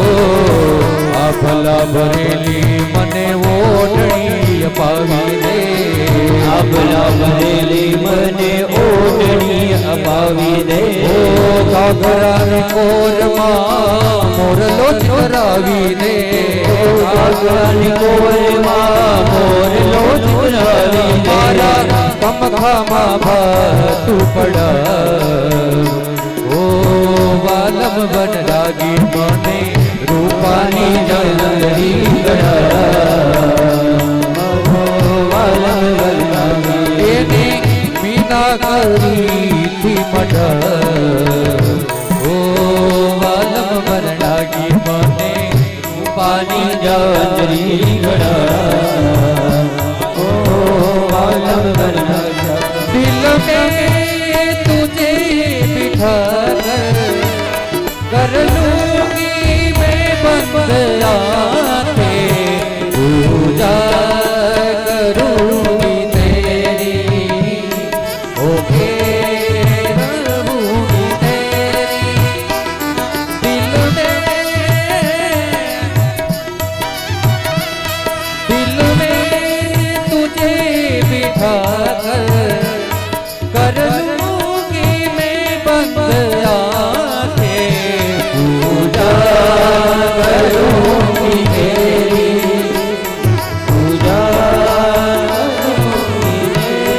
[SPEAKER 5] આભલા ભરેલી મને ઓઢણી અપાવી દે
[SPEAKER 2] આપલા ભરેલી મને ઓઢણી અપાવી દે
[SPEAKER 5] ઓ ઘાઘરાની કોરમાં મોરલો જ કરાવી દે
[SPEAKER 2] ઘાઘરાની કોરમાં મોરલો જ કરાવી દે
[SPEAKER 5] મારા કમખામાં ભાતું પડા ઓ વાલમ બન લાગી મને રૂપાની જલરી એને મીના કરીથી મઢ ઓ વાલમ બન લાગી મને રૂપાની
[SPEAKER 2] જલરી ગળા ઓ વાલમ બના
[SPEAKER 5] दिल में तुझे बिठा कर लूंगी मैं बंद आके पूजा करूंगी तेरी ओके रहूंगी तेरी दिल में तुझे बिठा कर लूंगी मैं बंद आके पूजा
[SPEAKER 2] करूंगी तेरी पूजा करूंगी तेरी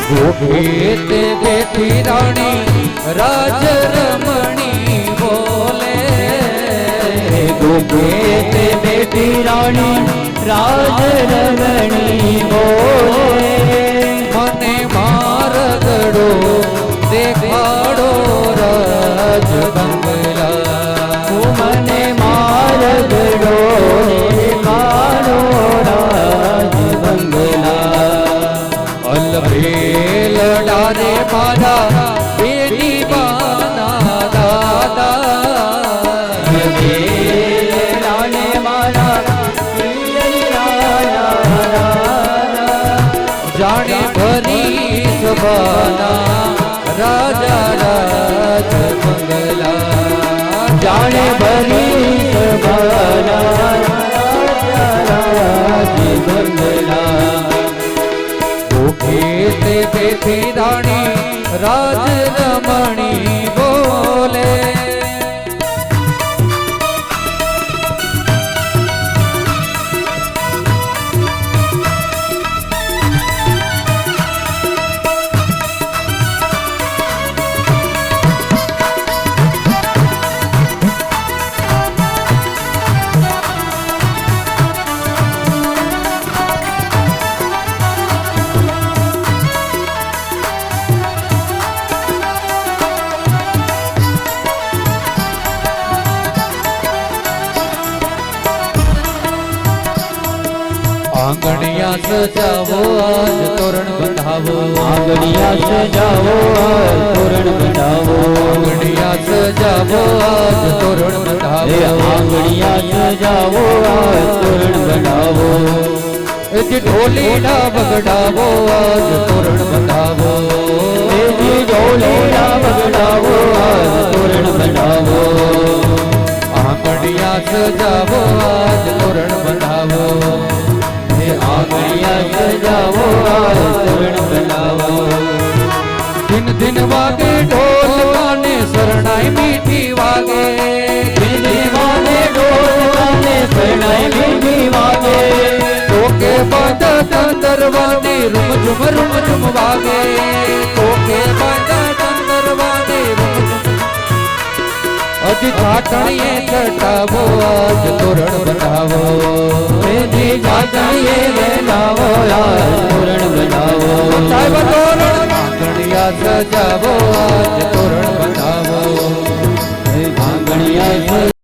[SPEAKER 5] खेते बैठी रानी राज रमणी बोले
[SPEAKER 2] खेते बेटी रानी राज रमणी बोले
[SPEAKER 5] मने मारगड़ो देखाड़ो राज बंगला
[SPEAKER 2] મને મારગડો દેખાડો રાજ બંગલા
[SPEAKER 5] अलबेल डारे मारा बेटी बाना दादा
[SPEAKER 2] રાણે મારા
[SPEAKER 5] जाने भरी सभाना राजा राज मंगला
[SPEAKER 2] જાણે ભરી સભાના રાજ બંગલા
[SPEAKER 5] ભૂખે તે તેથી રાણી રાજ રમણી બોલે આંગણિયા સજાવો આજ તોરણ બંધાવો
[SPEAKER 2] આંગણિયા સજાવો તોરણ બંધાવો
[SPEAKER 5] આંગણિયા સજાવો આજ તોરણ બંધાવો
[SPEAKER 2] આંગણિયા સજાવો તોરણ બંધાવો
[SPEAKER 5] ઢોલીડા બગડાવો આજ તોરણ બંધાવો
[SPEAKER 2] ઢોલીડા બગડાવો તોરણ બંધાવો
[SPEAKER 5] આંગણિયા સજાવો આજ તોરણ બંધાવો
[SPEAKER 2] આંગણિયા સજાવો તોરણ બંધાવો
[SPEAKER 5] દિન દિન વાગે ઢોલ કાને શરણાઈ મીઠી વાગે
[SPEAKER 2] દિન દિન વાગે ઢોલ કાને શરણાઈ મીઠી વાગે
[SPEAKER 5] કોકે બાંધા તંદર વાગે રૂમ ઝુમ વાગે કોકે બાંધા તંદર વાગે રૂમ અજ ઘાટણીએ ચટાવો આજ તોરણ બંધાવો
[SPEAKER 2] મેથી જાતણીએ બેઠાવો તોરણ બંધાવો
[SPEAKER 5] સાહેબ તોરણ આંગણિયા સજાવો આજ તોરણ બંધાવો
[SPEAKER 2] આંગણિયા